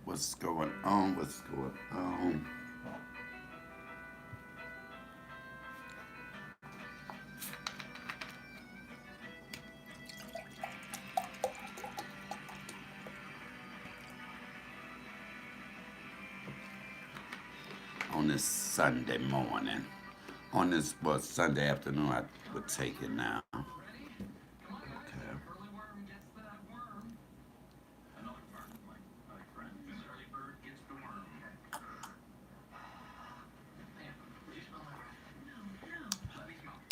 What's going on? What's going on? On this Sunday morning. On this Sunday afternoon, I would take it now. Okay.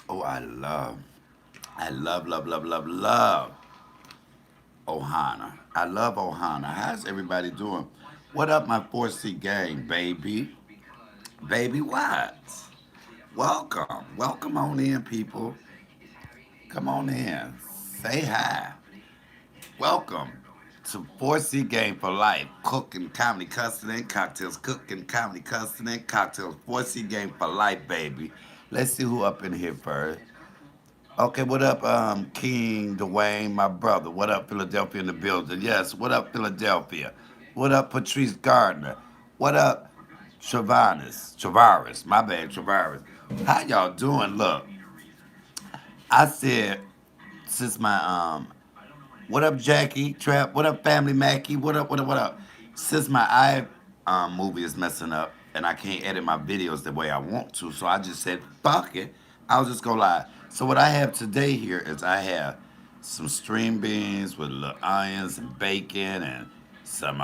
Oh, I love Ohana. I love Ohana. How's everybody doing? What up, my 4C gang, baby? Baby, what? Welcome. Welcome on in, people. Come on in. Say hi. Welcome to 4C Game for Life. Cooking, comedy, cussing, and cocktails. Cooking, comedy, cussing, and cocktails. 4C Game for Life, baby. Let's see who up in here first. Okay, what up, King Dwayne, my brother? What up, Philadelphia in the building? Yes, what up, Philadelphia? What up, Patrice Gardner? What up, Travaris, my bad, Travaris. How y'all doing? Look, I said since my what up, Jackie Trap? What up, Family Mackie? What up? What up? What up? Since my movie is messing up and I can't edit my videos the way I want to, so I just said fuck it. I was just gonna lie. So what I have today here is I have some string beans with little onions and bacon and some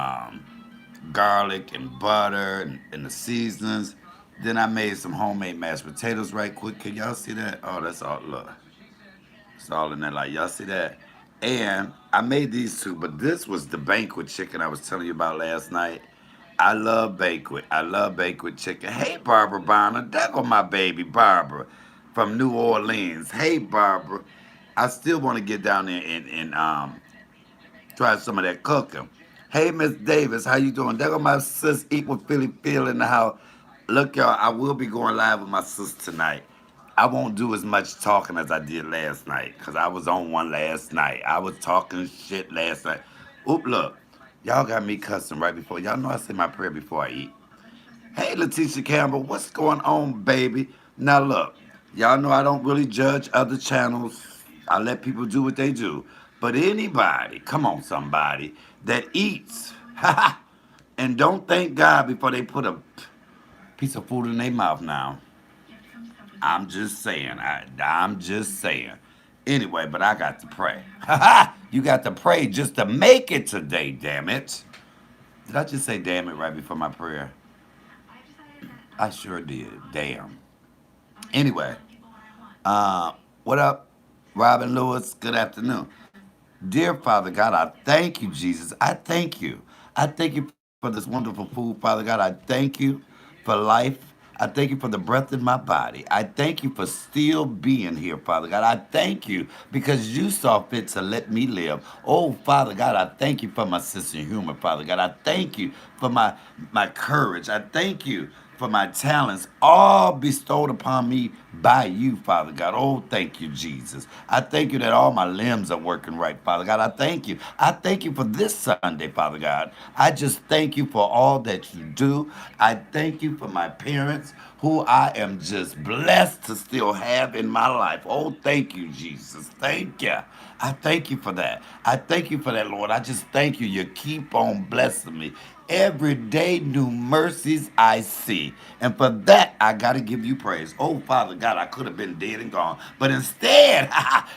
garlic and butter and the seasonings. Then I made some homemade mashed potatoes right quick. Can y'all see that? Oh, that's all. Look. It's all in that light. Y'all see that? And I made these two, but this was the banquet chicken I was telling you about last night. I love banquet. I love banquet chicken. Hey, Barbara Bonner. There go my baby, Barbara, from New Orleans. Hey, Barbara. I still want to get down there and try some of that cooking. Hey, Miss Davis, how you doing? There go my sis, Equal Philly Phil in the house. Look, y'all, I will be going live with my sis tonight. I won't do as much talking as I did last night because I was on one last night. I was talking shit last night. Oop, look, y'all got me cussing right before. Y'all know I say my prayer before I eat. Hey, Letitia Campbell, what's going on, baby? Now, look, y'all know I don't really judge other channels. I let people do what they do. But anybody, come on, somebody, that eats and don't thank God before they put a piece of food in their mouth now. I'm just saying. I'm just saying. Anyway, but I got to pray. You got to pray just to make it today, damn it. Did I just say damn it right before my prayer? I sure did. Damn. Anyway, what up, Robin Lewis? Good afternoon. Dear Father God, I thank you, Jesus. I thank you. I thank you for this wonderful food, Father God. I thank you for life. I thank you for the breath in my body. I thank you for still being here, Father God. I thank you because you saw fit to let me live. Oh, Father God, I thank you for my sense of humor, Father God. I thank you for my courage. I thank you for my talents, all bestowed upon me by you, Father God. Oh, thank you, Jesus. I thank you that all my limbs are working right, Father God. I thank you. I thank you for this Sunday, Father God. I just thank you for all that you do. I thank you for my parents, who I am just blessed to still have in my life. Oh, thank you, Jesus. Thank you. I thank you for that. I thank you for that, Lord. I just thank you. You keep on blessing me. Every day, new mercies I see. And for that, I got to give you praise. Oh, Father God, I could have been dead and gone. But instead,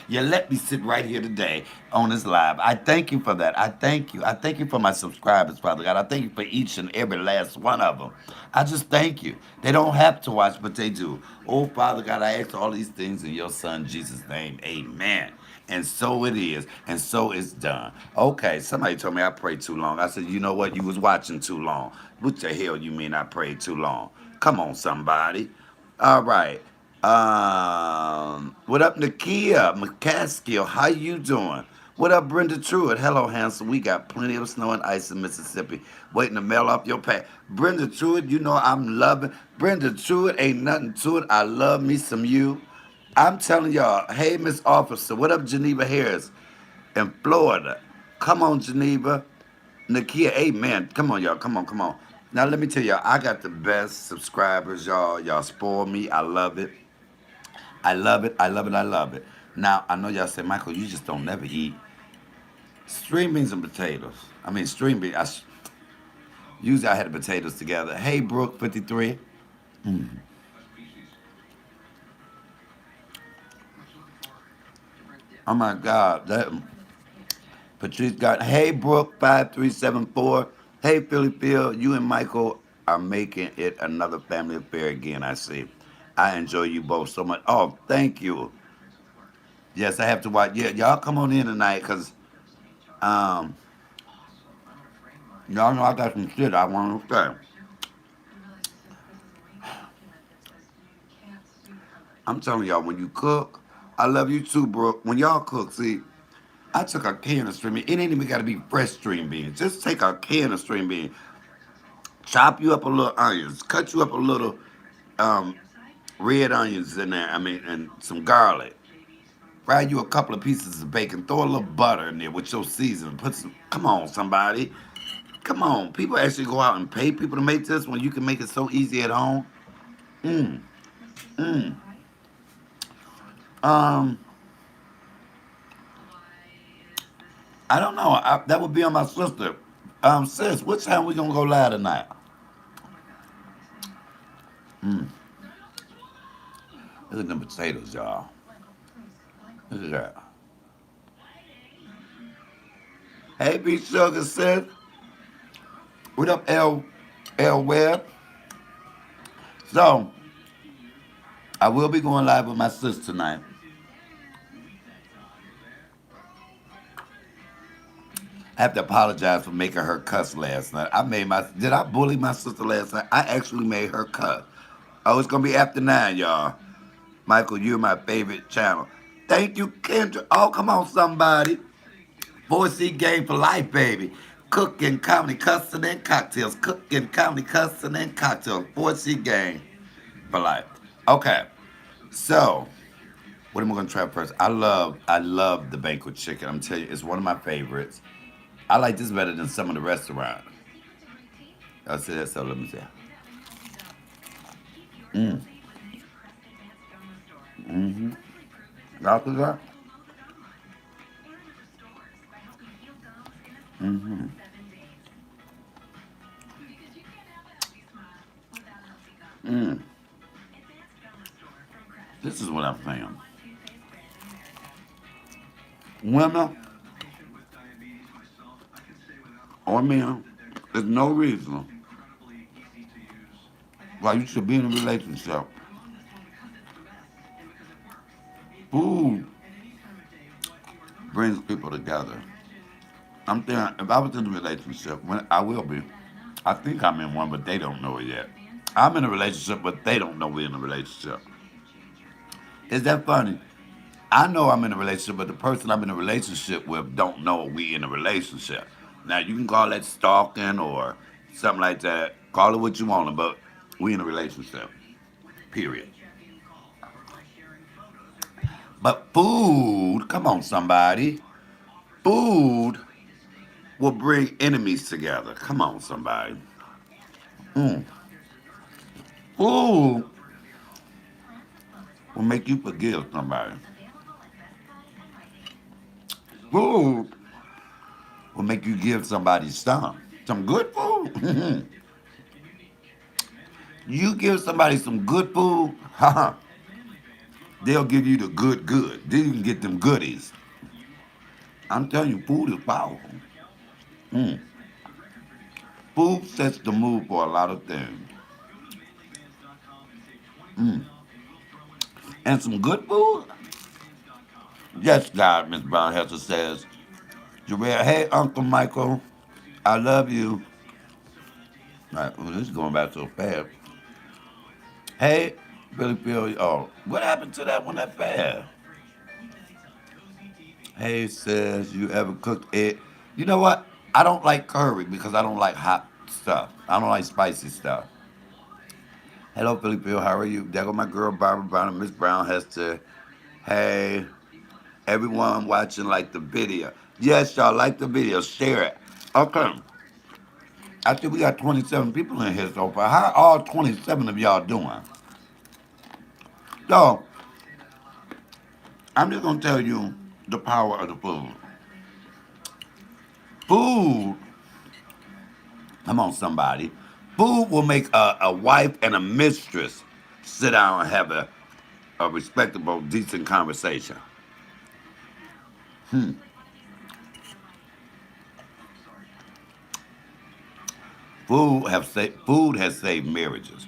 you let me sit right here today on this live. I thank you for that. I thank you. I thank you for my subscribers, Father God. I thank you for each and every last one of them. I just thank you. They don't have to watch, but they do. Oh, Father God, I ask all these things in your Son, Jesus' name. Amen. And so it is, and so it's done. Okay, somebody told me I prayed too long. I said, you know what? You was watching too long. What the hell you mean I prayed too long? Come on, somebody. All right. What up, Nakia McCaskill? How you doing? What up, Brenda Truitt? Hello, handsome. We got plenty of snow and ice in Mississippi. Waiting to mail off your pack. Brenda Truitt, you know I'm loving. Brenda Truitt, ain't nothing to it. I love me some you. I'm telling y'all, hey, Miss Officer, what up, Geneva Harris in Florida? Come on, Geneva. Nakia, amen. Come on, y'all. Come on, come on. Now let me tell y'all, I got the best subscribers, y'all. Y'all spoil me. I love it. I love it. I love it. I love it. Now I know y'all say, Michael, you just don't never eat string beans and potatoes. I mean, string beans. Usually I had the potatoes together. Hey, Brooke 53. Oh my God, that Patrice got. Hey, Brooke 5374. Hey, Philly Phil. You and Michael are making it another family affair again. I see. I enjoy you both so much. Oh, thank you. Yes, I have to watch. Yeah, y'all come on in tonight, cause um, y'all know I got some shit I want to say. I'm telling y'all, when you cook, I love you too, Brooke. When y'all cook, see, I took a can of string beans. It ain't even got to be fresh string beans. Just take a can of string beans, chop you up a little onions, cut you up a little um, red onions in there. I mean, and some garlic. Fry you a couple of pieces of bacon. Throw a little butter in there with your seasoning. Put some. Come on, somebody. Come on. People actually go out and pay people to make this when you can make it so easy at home. Mm, mm. Um, I don't know. That would be on my sister. Sis, what time we gonna go live tonight? Mm. Look at them potatoes, y'all. Look at that. Hey, B Sugar, sis. What up, L Web? So, I will be going live with my sis tonight. I have to apologize for making her cuss last night. Did I bully my sister last night? I actually made her cuss. Oh, it's gonna be after 9, y'all. Michael, you're my favorite channel. Thank you, Kendra. Oh, come on, somebody. 4C game for life, baby. Cooking, comedy, cussing, and cocktails. Cooking, comedy, cussing, and cocktails. 4C game for life. Okay, so what am I gonna try first? I love the banquet chicken. I'm telling you, it's one of my favorites. I like this better than some of the restaurants. I'll say that, so let me say. Mm. Mm-hmm. After that? Mm-hmm. Mm. This is what I'm saying. Women or men, there's no reason why you should be in a relationship. Food brings people together. I'm thinking, if I was in a relationship, when I will be, I think I'm in one, but they don't know it yet. I'm in a relationship, but they don't know we're in a relationship. Is that funny? I know I'm in a relationship, but the person I'm in a relationship with don't know we in a relationship. Now you can call that stalking or something like that. Call it what you want, but we in a relationship. Period. But food, come on, somebody. Food will bring enemies together. Come on, somebody. Mm. Food will make you forgive somebody. Food will make you give somebody some good food. You give somebody some good food, they'll give you the good. Then you can get them goodies. I'm telling you, food is powerful. Mm. Food sets the mood for a lot of things. Mm. And some good food? Yes, God, Miss Brown Hester says. Jarrell, hey, Uncle Michael, I love you. All right, well, this is going back so fast. Hey, Billy Phil, oh, what happened to that one that fast? Hey, says, you ever cooked it? You know what? I don't like curry because I don't like hot stuff. I don't like spicy stuff. Hello, Philly Phil, how are you? There go my girl, Barbara Brown and Miss Brown Hester. Hey, everyone watching, like the video. Yes, y'all like the video. Share it. Okay. I think we got 27 people in here so far. How all 27 of y'all doing? So, I'm just going to tell you the power of the food. Food, come on, somebody. Food will make a wife and a mistress sit down and have a respectable, decent conversation. Food has saved marriages.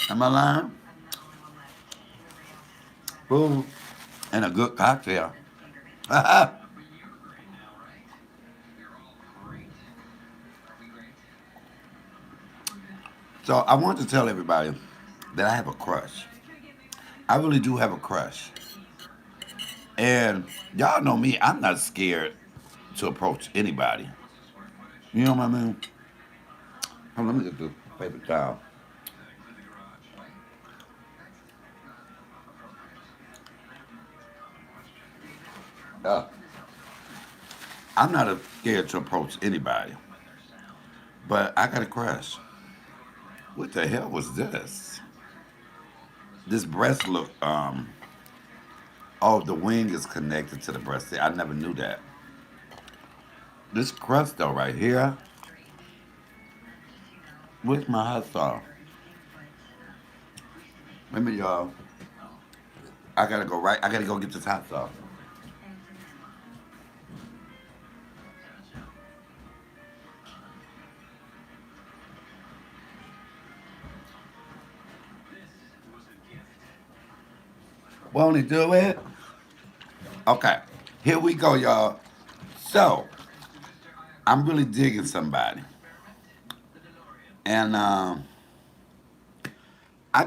Am I lying? Food and a good cocktail. So I want to tell everybody that I have a crush. I really do have a crush. And y'all know me, I'm not scared to approach anybody. You know what I mean? Hold on, let me get the paper towel. Uh, I'm not scared to approach anybody. But I got a crush. What the hell was this? This breast look, oh, the wing is connected to the breast. See, I never knew that. This crust though right here, where's my hot sauce? Let me y'all. I gotta go get this hot sauce. Won't he do it? Okay. Here we go, y'all. So, I'm really digging somebody. And I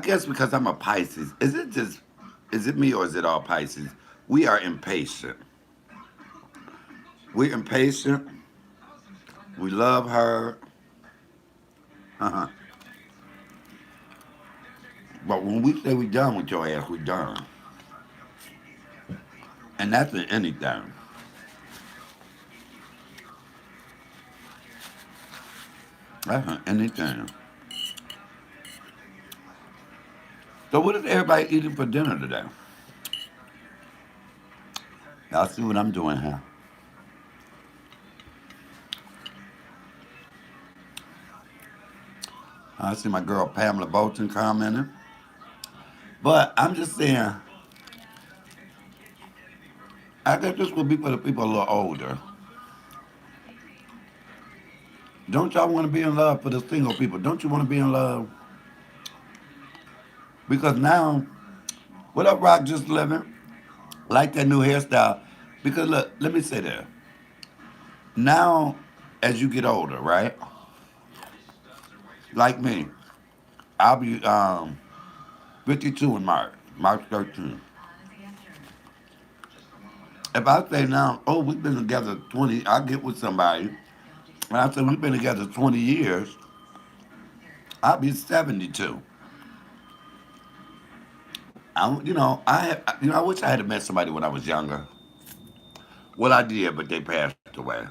guess because I'm a Pisces, is it me or is it all Pisces? We are impatient. We're impatient. We love her. Uh-huh. But when we say we done with your ass, we done. And that's in anything. That's in anything. So what is everybody eating for dinner today? Y'all see what I'm doing here. I see my girl Pamela Bolton commenting. But I'm just saying, I guess this will be for the people a little older. Don't y'all want to be in love for the single people? Don't you want to be in love? Because now, what up, Rock Just Living? Like that new hairstyle. Because look, let me say that. Now, as you get older, right? Like me, I'll be 52 in March 13th. If I say now, oh, we've been together 20, I get with somebody, and I say we've been together 20 years, I'll be 72. I wish I had met somebody when I was younger. Well, I did, but they passed away.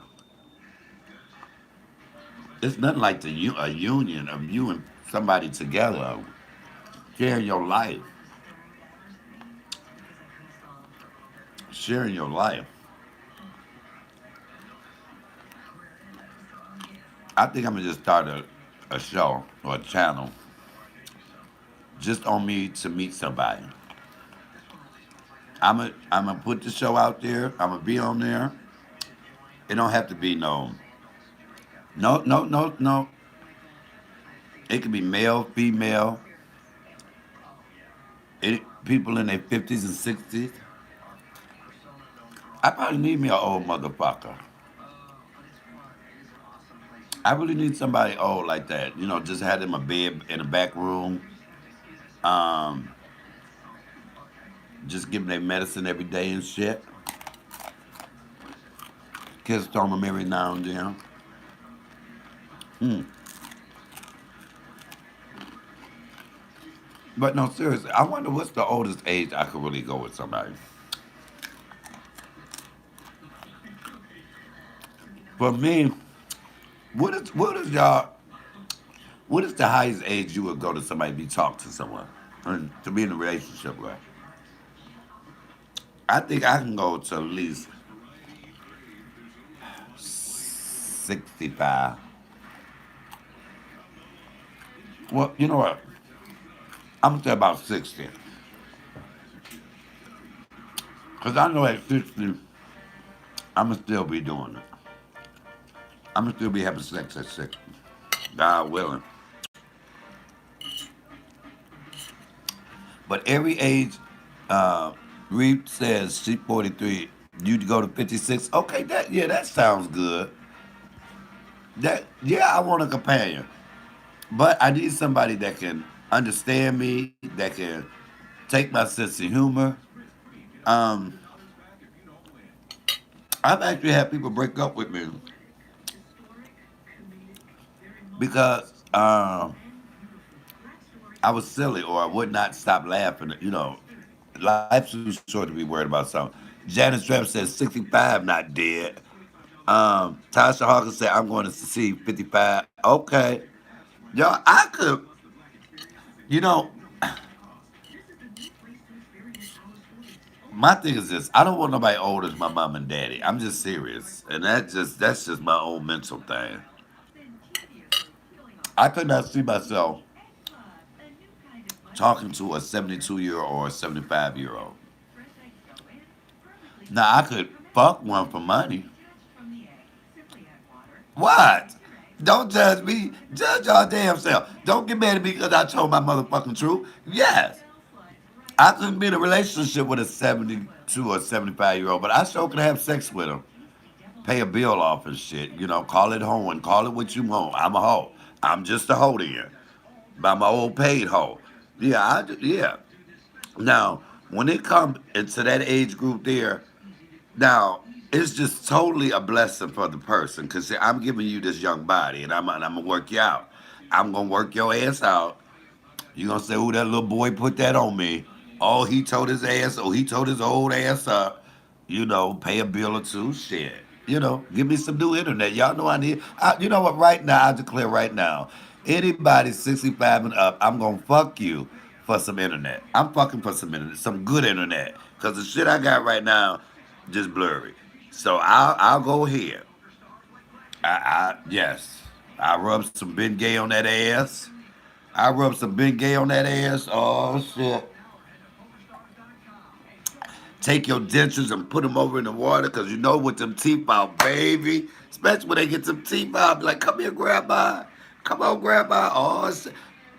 It's nothing like a union of you and somebody together, sharing your life, sharing your life. I think I'm gonna just start a show or a channel just on me to meet somebody. I'm gonna put the show out there. I'm gonna be on there. It don't have to be no. It could be male, female, people in their 50s and 60s. I probably need me an old motherfucker. I really need somebody old like that. Just had them a bed in the back room. Um, just give them their medicine every day and shit. Kiss on them every now and then. Hmm. But no, seriously, I wonder what's the oldest age I could really go with somebody. For me, y'all? What is the highest age you would go to somebody to be talk to someone and to be in a relationship with? I think I can go to at least 65. Well, you know what? I'm gonna say about 60, cause I know at 60 I'm gonna still be doing it. I'm gonna still be having sex at 60. God willing. But every age, uh, Reed says she's 43. You go to 56. Okay, that sounds good. I want a companion, but I need somebody that can understand me, that can take my sense of humor. Um, I've actually had people break up with me because I was silly or I would not stop laughing. Life's too short to be worried about something. Janice Trapp says 65, not dead. Tasha Hawkins said, I'm going to see 55. Okay. Yo, I could, you know, my thing is this. I don't want nobody old as my mom and daddy. I'm just serious. And that's just my own mental thing. I could not see myself talking to a 72-year-old or a 75-year-old. Now I could fuck one for money. What? Don't judge me. Judge your damn self. Don't get mad at me because I told my motherfucking truth. Yes. I couldn't be in a relationship with a 72 or 75-year-old, but I sure could have sex with him. Pay a bill off and shit. Call it hoeing. Call it what you want. I'm a hoe. I'm just a hoe to you. By my old paid hoe. Yeah. Now, when it comes into that age group there, now it's just totally a blessing for the person because I'm giving you this young body and I'm gonna work you out. I'm gonna work your ass out. You gonna say, "Oh, that little boy put that on me." Oh, he told his ass. Oh, he told his old ass up. Pay a bill or two. Shit. Give me some new internet. Y'all know I need. You know what? Right now, I declare right now, anybody 65 and up, I'm gonna fuck you for some internet. I'm fucking for some internet, some good internet, cause the shit I got right now, just blurry. So I'll go ahead. Yes, I rub some Ben Gay on that ass. I rub some Ben Gay on that ass. Oh shit. Take your dentures and put them over in the water because you know with them teeth out, baby. Especially when they get some teeth out, be like, come here, grandma. Come on, grandma. Oh, shit.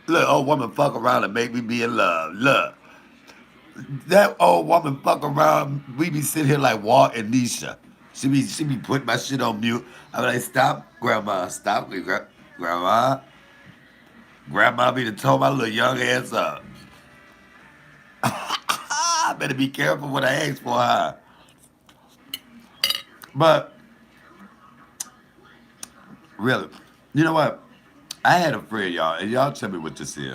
Look, old woman fuck around and make me be in love. Look, that old woman fuck around. We be sitting here like Walt and Nisha. She be putting my shit on mute. I'm like, stop, grandma. Stop, grandma. Grandma be to told my little young ass up. I better be careful what I ask for her. But really, you know what? I had a friend, y'all, and y'all tell me what this is.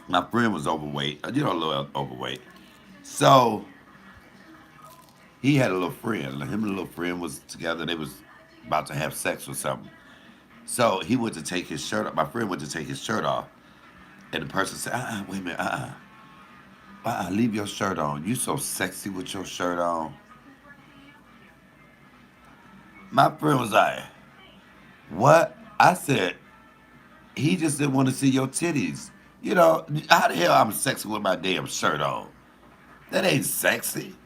My friend was overweight, a little overweight. So he had a little friend. Him and a little friend was together. They was about to have sex or something. So he went to take his shirt off. My friend went to take his shirt off, and the person said, wait a minute, leave your shirt on. You so sexy with your shirt on." My friend was like, "What?" I said, "He just didn't want to see your titties. How the hell I'm sexy with my damn shirt on? That ain't sexy.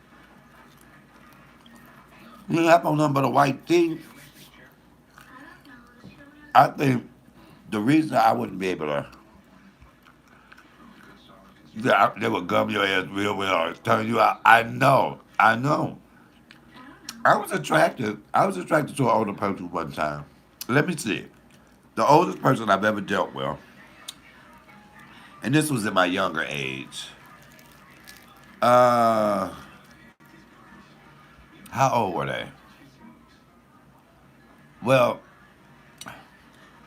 You ain't have on nothing but a white tee." I think the reason I wouldn't be able to, yeah, they would gum your ass real well, turn you out. I know. I was attracted to an older person one time. Let me see. The oldest person I've ever dealt with, and this was in my younger age. Uh, how old were they? Well,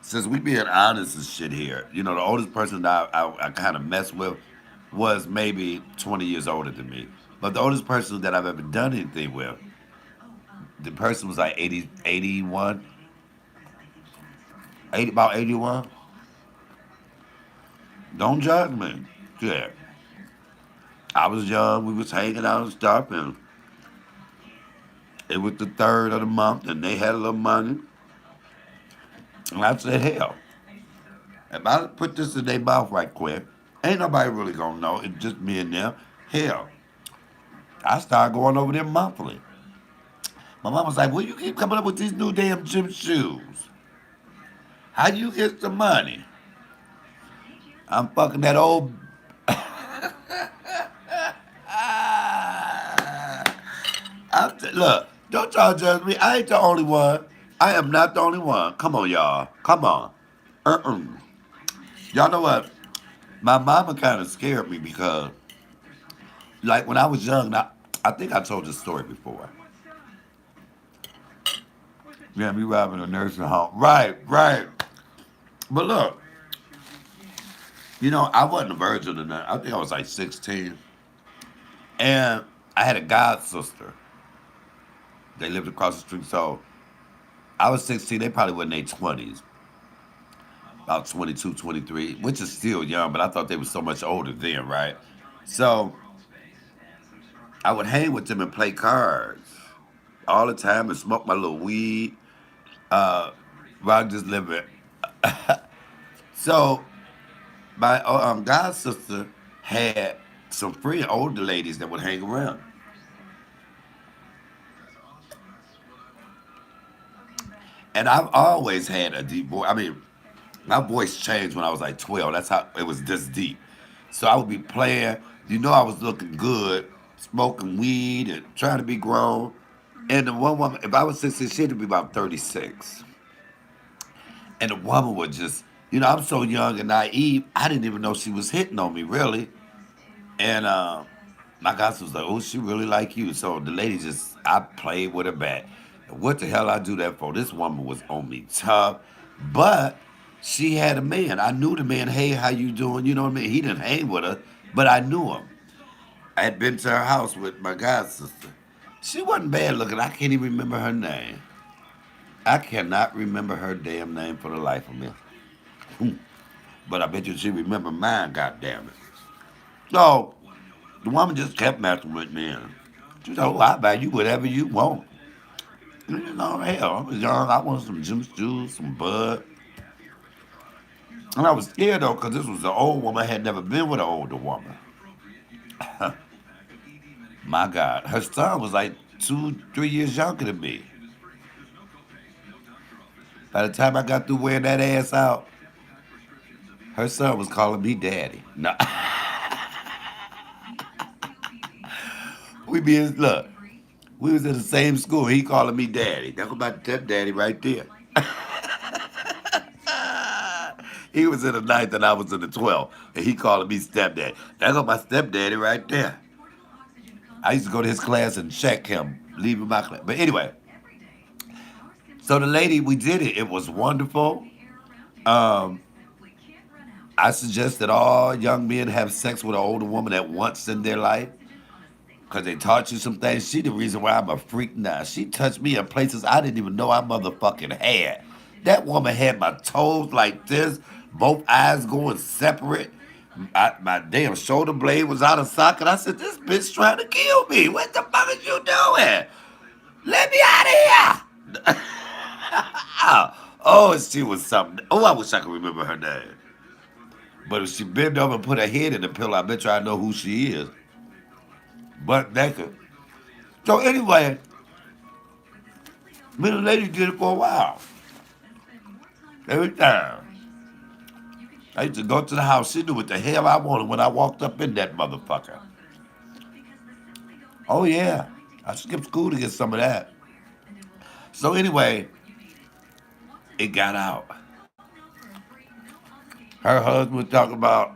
since we being honest and shit here, the oldest person that I kind of messed with was maybe 20 years older than me. But the oldest person that I've ever done anything with The person was like 80, 81, 80, about 81. Don't judge me. Yeah. I was young, we was hanging out and stuff, and it was the third of the month, and they had a little money. And I said, hell, if I put this in their mouth right quick, ain't nobody really gonna know. It's just me and them. Hell, I started going over there monthly. My mom was like, well, you keep coming up with these new damn gym shoes. How you get the money? I'm fucking that old. Look, don't y'all judge me. I ain't the only one. I am not the only one. Come on, y'all. Come on. Uh-uh. Y'all know what? My mama kind of scared me because, like, when I was young, I think I told this story before. Yeah, me robbing a nursing home. Right, right. But look, I wasn't a virgin or nothing. I think I was like 16. And I had a god sister. They lived across the street. So I was 16. They probably were in their 20s. About 22, 23, which is still young, but I thought they were so much older then, right? So I would hang with them and play cards all the time and smoke my little weed. While just living. So my god sister had some free older ladies that would hang around. And I've always had a deep voice. I mean, my voice changed when I was like 12. That's how it was this deep. So I would be playing. I was looking good, smoking weed and trying to be grown. And the one woman, if I was 16, she had to be about 36. And the woman would just, I'm so young and naive, I didn't even know she was hitting on me, really. And my guy was like, oh, she really like you. So the lady just, I played with her back. What the hell I do that for? This woman was on me tough, but she had a man. I knew the man. Hey, how you doing? You know what I mean? He didn't hang with her, but I knew him. I had been to her house with my god sister. She wasn't bad looking. I can't even remember her name. I cannot remember her damn name for the life of me. But I bet you she remember mine. God damn it. So the woman just kept messing with me. And she said, "Oh, I buy you whatever you want." Hell, I was young. I wanted some Jim's Juice, some Bud. And I was scared though, because this was an old woman. I had never been with an older woman. My God. Her son was like 2, 3 years younger than me. By the time I got through wearing that ass out, her son was calling me daddy. No, look, we was in the same school. He calling me daddy. That's my stepdaddy right there. He was in the ninth and I was in the 12th. And he calling me stepdaddy. That's my stepdaddy right there. I used to go to his class and check him, leaving my class. But anyway, so the lady, we did it. It was wonderful. Um, I suggest that all young men have sex with an older woman at once in their life because they taught you some things. She the reason why I'm a freak now. She touched me in places I didn't even know I motherfucking had. That woman had my toes like this, both eyes going separate. My damn shoulder blade was out of socket. I said, this bitch trying to kill me. What the fuck is you doing? Let me out of here. Oh, she was something. Oh, I wish I could remember her name. But if she bent over and put her head in the pillow, I bet you I know who she is. Butt naked. So anyway, me and the lady did it for a while. Every time. I used to go to the house. She knew what the hell I wanted when I walked up in that motherfucker. Oh yeah. I skipped school to get some of that. So anyway, it got out. Her husband was talking about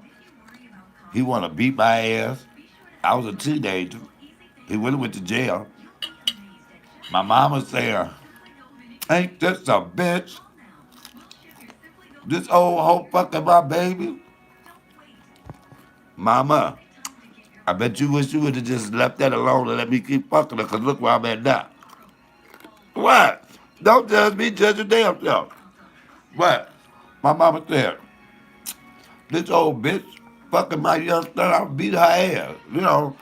he want to beat my ass. I was a teenager. He really went to jail. My mama saying, ain't this a bitch? This old hoe fucking my baby? Mama, I bet you wish you would have just left that alone and let me keep fucking her, because look where I'm at now. What? Don't judge me, judge your damn self. What? My mama said, this old bitch fucking my young son, I'll beat her ass. You know,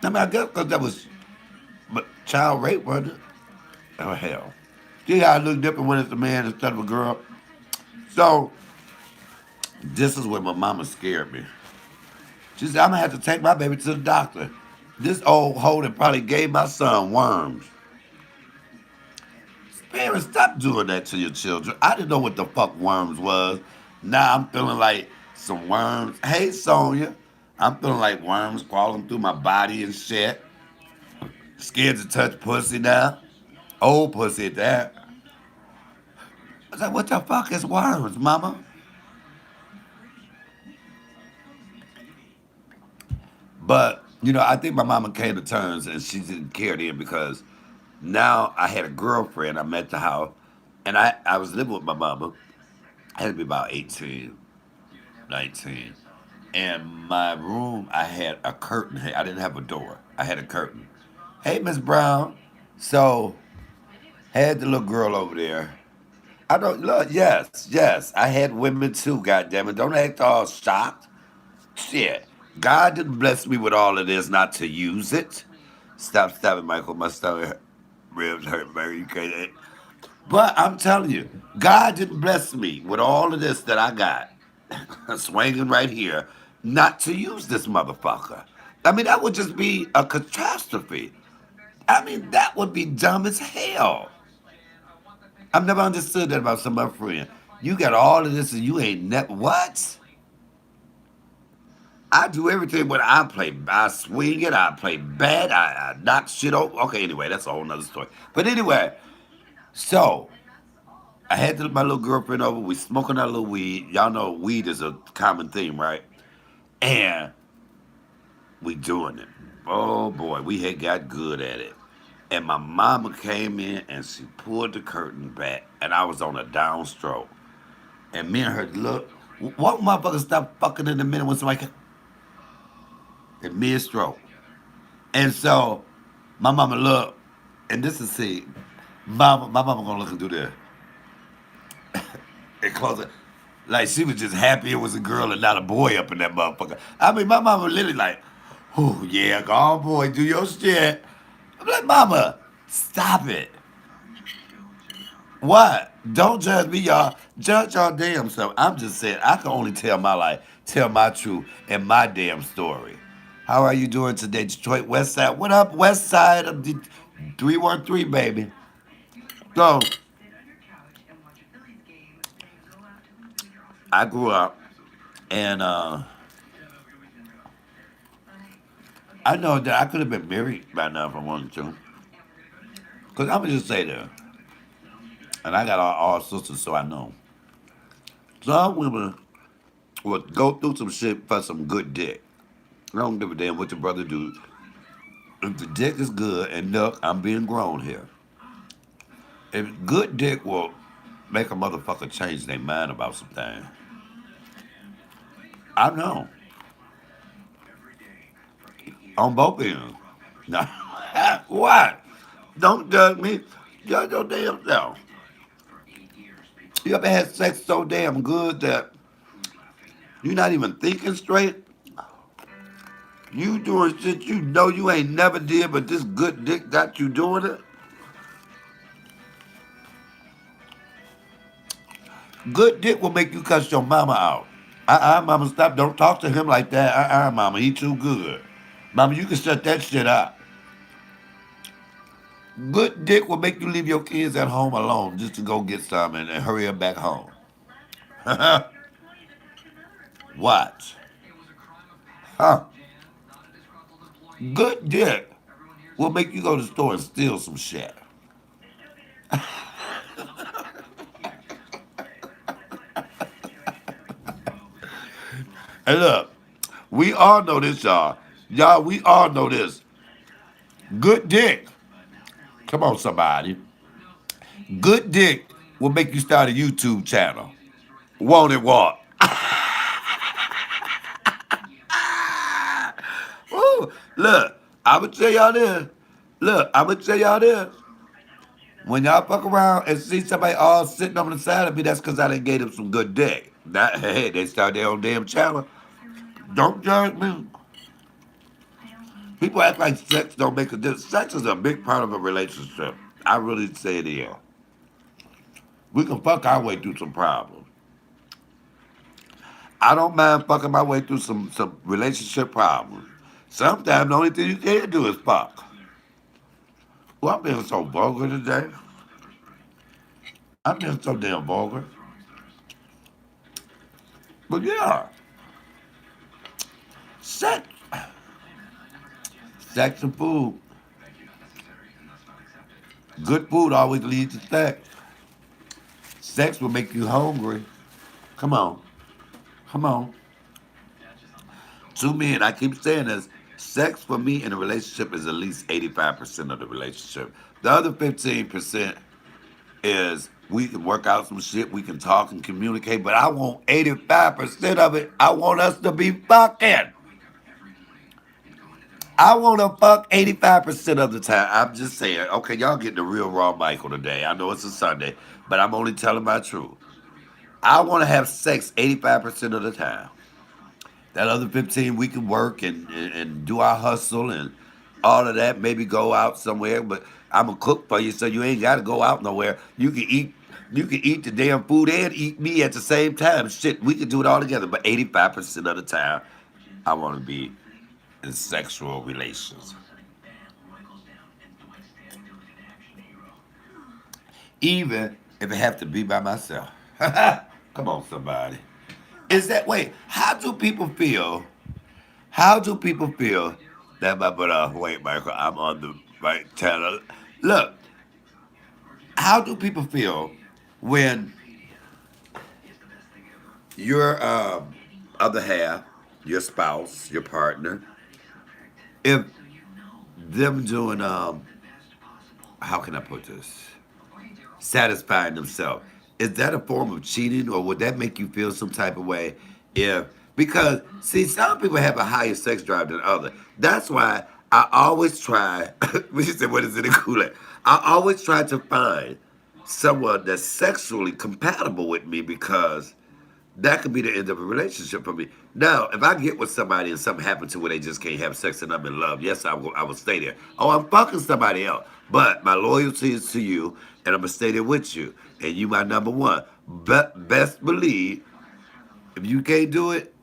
I mean, I guess because that was but child rape, wasn't it? Oh, hell. See how I look different when it's a man instead of a girl? So, this is where my mama scared me. She said, I'm going to have to take my baby to the doctor. This old hoe that probably gave my son worms. Parents, stop doing that to your children. I didn't know what the fuck worms was. Now I'm feeling like some worms. Hey, Sonia. I'm feeling like worms crawling through my body and shit. Scared to touch pussy now. Old pussy at that. I was like, what the fuck is worms, mama? But, I think my mama came to terms and she didn't care then because now I had a girlfriend. I met the house and I was living with my mama. I had to be about 18, 19. And my room, I had a curtain. I didn't have a door. I had a curtain. Hey, Miss Brown. So, had the little girl over there. I don't look. Yes, yes. I had women too. God damn it! Don't act all shocked. Shit. God didn't bless me with all of this not to use it. Stop stabbing, Michael. My stomach ribs hurt, Mary. You can't. But I'm telling you, God didn't bless me with all of this that I got swinging right here, not to use this motherfucker. I mean, that would just be a catastrophe. I mean, that would be dumb as hell. I've never understood that about some of my friends. You got all of this and you ain't what? I do everything when I play. I swing it, I play bad, I knock shit over. Okay, anyway, that's a whole nother story. But anyway, so I had my little girlfriend over. We smoking our little weed. Y'all know weed is a common theme, right? And we doing it. Oh boy, we had got good at it. And my mama came in and she pulled the curtain back, and I was on a downstroke. And me and her look, what motherfucker stop fucking in the middle when somebody in mid stroke? And so my mama look, and this is see, my mama gonna look and do this and close it. Like she was just happy it was a girl and not a boy up in that motherfucker. I mean, my mama literally like, oh yeah, go on boy, do your shit. I'm like, mama, stop it. What? Don't judge me, y'all. Judge your damn self. I'm just saying, I can only tell my life, tell my truth, and my damn story. How are you doing today, Detroit West Side? What up, West Side of the 313, baby? So, I grew up, and I know that I could have been married by now if I wanted to. Because I'm going to just say that, and I got all sisters, so I know. Some women will go through some shit for some good dick. I don't give a damn what your brother do. If the dick is good, and look, I'm being grown here. If good dick will make a motherfucker change their mind about some things, I know. On both ends. Now, what? Don't judge me. Judge your damn self. You ever had sex so damn good that you're not even thinking straight? You doing shit you know you ain't never did, but this good dick got you doing it? Good dick will make you cuss your mama out. Mama, stop. Don't talk to him like that. Mama, he too good. Mama, you can shut that shit up. Good dick will make you leave your kids at home alone just to go get some and hurry them back home. Watch. Huh. Good dick will make you go to the store and steal some shit. And look, we all know this, y'all. Y'all, we all know this. Good dick. Come on, somebody. Good dick will make you start a YouTube channel. Won't it walk? Woo. Look, I'm going to tell y'all this. Look, I'm going to tell y'all this. When y'all fuck around and see somebody all sitting on the side of me, that's because I done gave them some good dick. That, hey, they start their own damn channel. Don't judge me. People act like sex don't make a difference. Sex is a big part of a relationship. I really say it is. We can fuck our way through some problems. I don't mind fucking my way through some relationship problems. Sometimes the only thing you can do is fuck. Well, I'm being so vulgar today. I'm being so damn vulgar. But yeah, sex, sex and food. Good food always leads to sex. Sex will make you hungry. Come on, come on. To me, and I keep saying this, sex for me in a relationship is at least 85% of the relationship. The other 15% is we can work out some shit, we can talk and communicate, but I want 85% of it. I want us to be fucking. I want to fuck 85% of the time. I'm just saying, okay, y'all get the real raw Michael today. I know it's a Sunday, but I'm only telling my truth. I want to have sex 85% of the time. That other 15 we can work and do our hustle and all of that. Maybe go out somewhere, but I'm gonna cook for you, so you ain't gotta go out nowhere. You can eat the damn food and eat me at the same time. Shit, we can do it all together. But 85% of the time, I want to be in sexual relations, even if it have to be by myself. Come on, somebody. Is that wait? How do people feel? How do people feel that my brother? Wait, Michael, I'm on the right channel. Look, how do people feel when your other half, your spouse, your partner, if them doing how can I put this? Satisfying themselves. Is that a form of cheating, or would that make you feel some type of way? If because see, some people have a higher sex drive than others. That's why I always try. We said, "What is it in Kool Aid?" I always try to find someone that's sexually compatible with me because that could be the end of a relationship for me. Now, if I get with somebody and something happens to where they just can't have sex and I'm in love, yes, I will stay there. Oh, I'm fucking somebody else. But my loyalty is to you, and I'm going to stay there with you. And you my number one. But best believe, if you can't do it,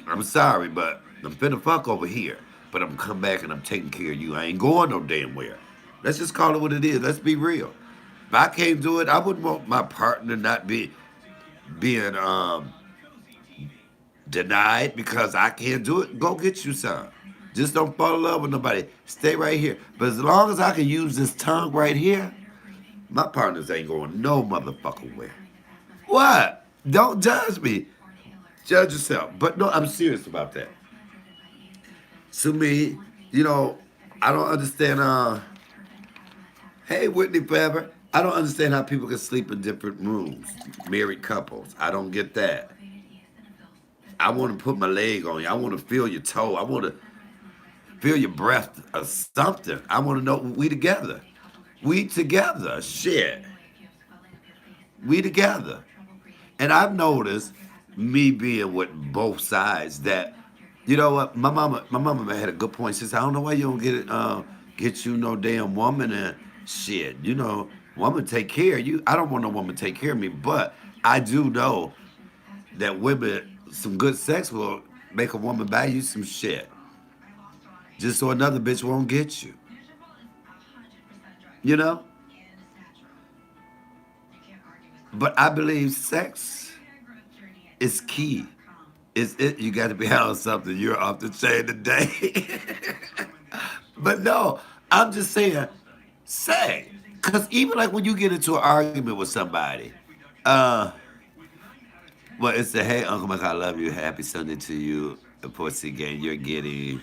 I'm sorry, but I'm finna fuck over here. But I'm come back and I'm taking care of you. I ain't going no damn where. Let's just call it what it is. Let's be real. If I can't do it, I wouldn't want my partner not being denied because I can't do it. Go get you some. Just don't fall in love with nobody. Stay right here. But as long as I can use this tongue right here, my partners ain't going no motherfucking where. What? Don't judge me. Judge yourself. But no, I'm serious about that. To me, you know, I don't understand. Hey, Whitney Forever. I don't understand how people can sleep in different rooms. Married couples. I don't get that. I want to put my leg on you. I want to feel your toe. I want to feel your breath or something. I want to know we together. We together. Shit. We together. And I've noticed me being with both sides that, you know what, my mama had a good point. She said, I don't know why you don't get you no damn woman and shit. You know, woman take care of you. I don't want no woman to take care of me, but I do know that women, some good sex will make a woman buy you some shit. Just so another bitch won't get you. You know? But I believe sex is key. It's it you got to be on something. You're off the chain today. But no, I'm just saying, say. Cause even like when you get into an argument with somebody, uh, well, it's the hey Uncle Mike, I love you. Happy Sunday to you. Of course, again, you're getting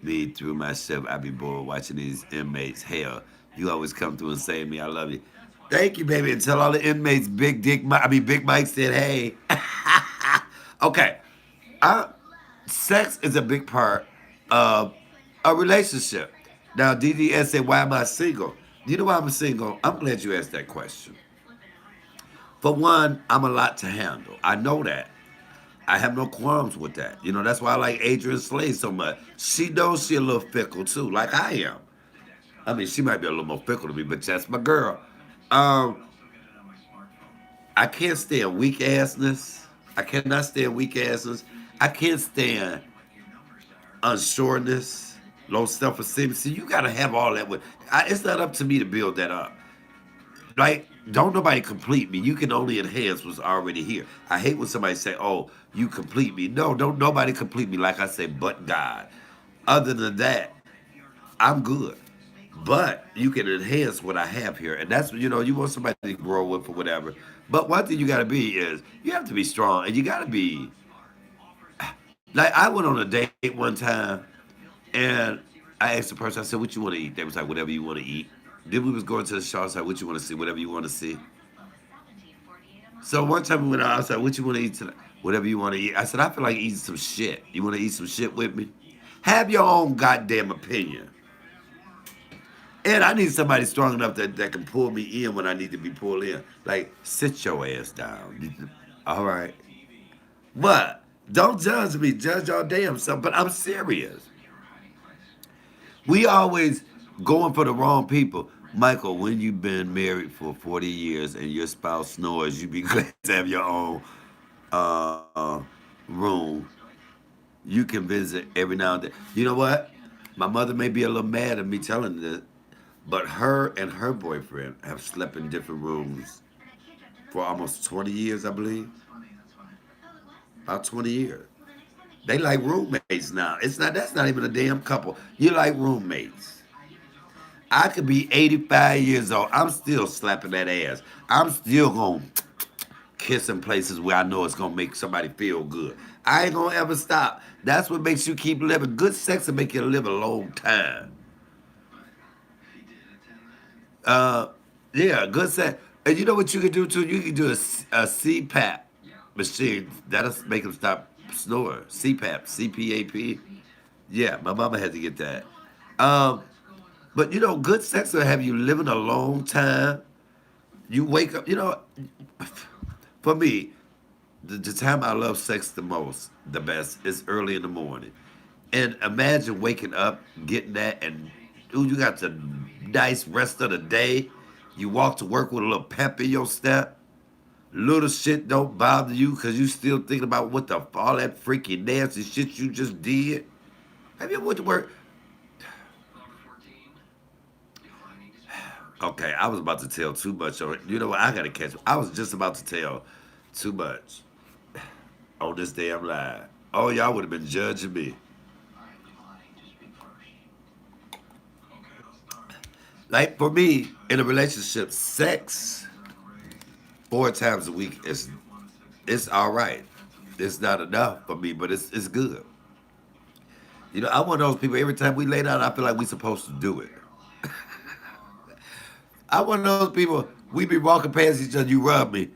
me through my shift. I be bored watching these inmates. Hell, you always come through and save me. I love you. Thank you, baby. And tell all the inmates, Big Mike said, hey. Okay. I, sex is a big part of a relationship. Now, DDS said, why am I single? You know why I'm single? I'm glad you asked that question. For one, I'm a lot to handle. I know that. I have no qualms with that. You know, that's why I like Adrian Slade so much. She knows she a little fickle too, like I am. I mean, she might be a little more fickle to me, but that's my girl. Um, I can't stand weak assness. I cannot stand weak assness. I can't stand unsureness, low self esteem. See, you gotta have all that with. It's not up to me to build that up. Like, don't nobody complete me. You can only enhance what's already here. I hate when somebody say, "Oh, you complete me." No, don't nobody complete me. Like I say, but God. Other than that, I'm good. But you can enhance what I have here, and that's you want somebody to grow with or whatever. But one thing you got to be is you have to be strong, and you got to be like I went on a date one time, and I asked the person, I said, "What you want to eat?" They was like, "Whatever you want to eat." Then we was going to the show. I was like, "What you want to see?" "Whatever you want to see." So one time we went out. I was like, "What you want to eat tonight?" "Whatever you want to eat." I said, "I feel like eating some shit. You want to eat some shit with me?" Have your own goddamn opinion. And I need somebody strong enough that can pull me in when I need to be pulled in. Like, sit your ass down. All right. But don't judge me. Judge your damn self. But I'm serious. We always going for the wrong people. Michael, when you've been married for 40 years and your spouse snores, you be glad to have your own uh, room. You can visit every now and then. You know what? My mother may be a little mad at me telling this, but her and her boyfriend have slept in different rooms for almost 20 years, I believe. About 20 years. They like roommates now. It's not that's not even a damn couple. You like roommates. I could be 85 years old. I'm still slapping that ass. I'm still gonna kiss in places where I know it's gonna make somebody feel good. I ain't gonna ever stop. That's what makes you keep living. Good sex will make you live a long time. Uh, yeah, good sex. And you know what you can do too? You can do a CPAP machine. That'll make them stop snoring. CPAP, CPAP. Yeah, my mama had to get that. Um, but good sex will have you living a long time. You wake up, for me, the time I love sex the most, the best, is early in the morning. And imagine waking up, getting that, and ooh, you got the nice rest of the day. You walk to work with a little pep in your step. Little shit don't bother you because you still thinking about what the all that freaky nasty shit you just did. Have you ever went to work? Okay, I was about to tell too much on it. You know what? I gotta catch. I was just about to tell too much on this damn live. Oh, y'all would have been judging me. Like for me, in a relationship, sex 4 times a week is it's all right. It's not enough for me, but it's good. I'm one of those people. Every time we lay down, I feel like we supposed to do it. I'm one of those people. We be walking past each other. You rub me.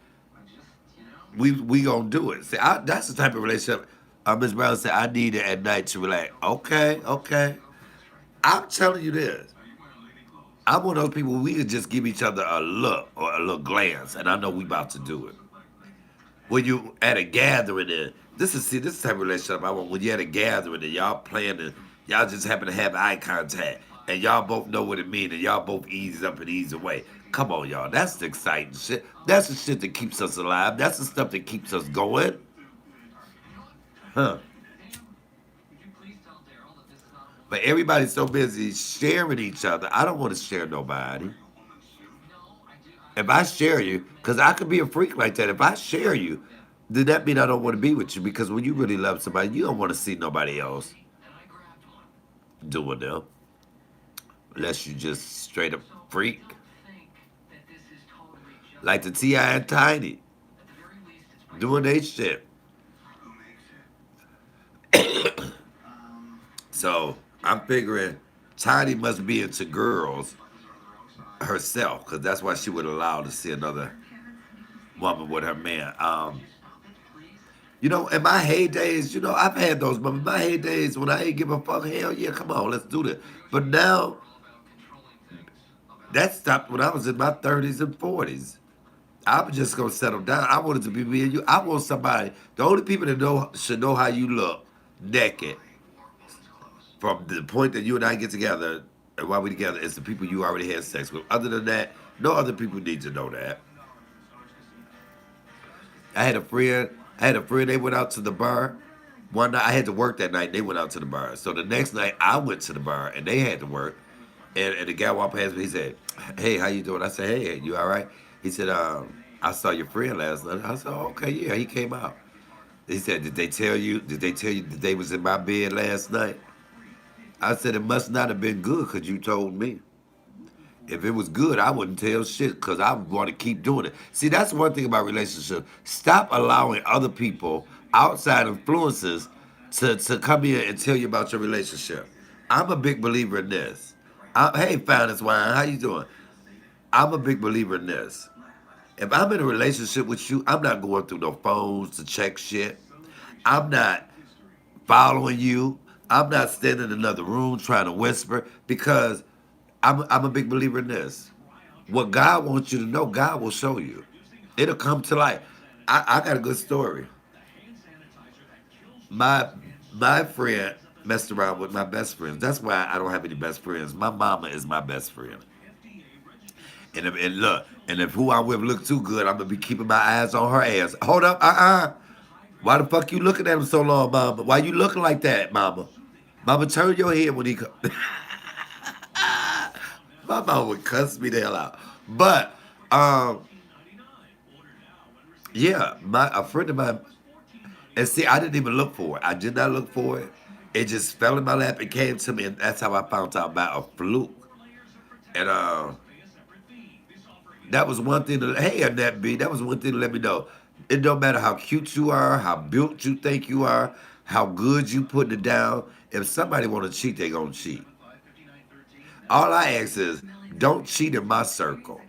We gonna do it. See, that's the type of relationship. Miss Brown said I need it at night to relax. Okay, okay. I'm telling you this. I'm one of those people. We could just give each other a look or a little glance, and I know we about to do it. When you at a gathering and this is the type of relationship I want. When you at a gathering and y'all playing and y'all just happen to have eye contact and y'all both know what it means and y'all both ease up and ease away. Come on, y'all. That's the exciting shit. That's the shit that keeps us alive. That's the stuff that keeps us going. Huh. But everybody's so busy sharing each other. I don't want to share nobody. If I share you, because I could be a freak like that. If I share you, then that mean I don't want to be with you because when you really love somebody, you don't want to see nobody else doing them unless you just straight up freak like the Ti and Tiny doing their shit. So I'm figuring Tiny must be into girls herself because that's why she would allow to see another woman with her man. In my heydays, I've had those, but in my heydays when I ain't give a fuck, hell yeah, come on, let's do this. But now That stopped when I was in my 30s and 40s. I'm just gonna settle down. I want it to be me and you. I want somebody. The only people that know should know how you look naked from the point that you and I get together and while we together is the people you already had sex with. Other than that, no other people need to know that. I had a friend. I had a friend. They went out to the bar. One night I had to work that night. They went out to the bar. So the next night I went to the bar and they had to work. And the guy walked past me. He said, "Hey, how you doing?" I said, "Hey, you all right?" He said, "I saw your friend last night." I said, oh, "Okay, yeah, he came out." He said, "Did they tell you? Did they tell you that they was in my bed last night?" I said, "It must not have been good because you told me. If it was good, I wouldn't tell shit because I want to keep doing it." See, that's one thing about relationships. Stop allowing other people, outside influences, to come here and tell you about your relationship. I'm a big believer in this. Hey, Finest Wine, how you doing? I'm a big believer in this. If I'm in a relationship with you, I'm not going through no phones to check shit. I'm not following you. I'm not standing in another room trying to whisper because I'm a big believer in this. What God wants you to know, God will show you. It'll come to light. I got a good story. My my friend messed around with my best friends. That's why I don't have any best friends. My mama is my best friend. And look, and if who I'm with look too good, I'm gonna be keeping my eyes on her ass. Hold up, Why the fuck you looking at him so long, mama? Why you looking like that, mama? Mama, turn your head when he come. My mama would cuss me the hell out. But yeah, my a friend of mine, and see, I didn't even look for it. I did not look for it. It just fell in my lap and came to me, and that's how I found out about a fluke. And that was one thing to hey Annette B. That was one thing to let me know. It don't matter how cute you are, how built you think you are, how good you putting it down. If somebody want to cheat, they gonna cheat. All I ask is, don't cheat in my circle.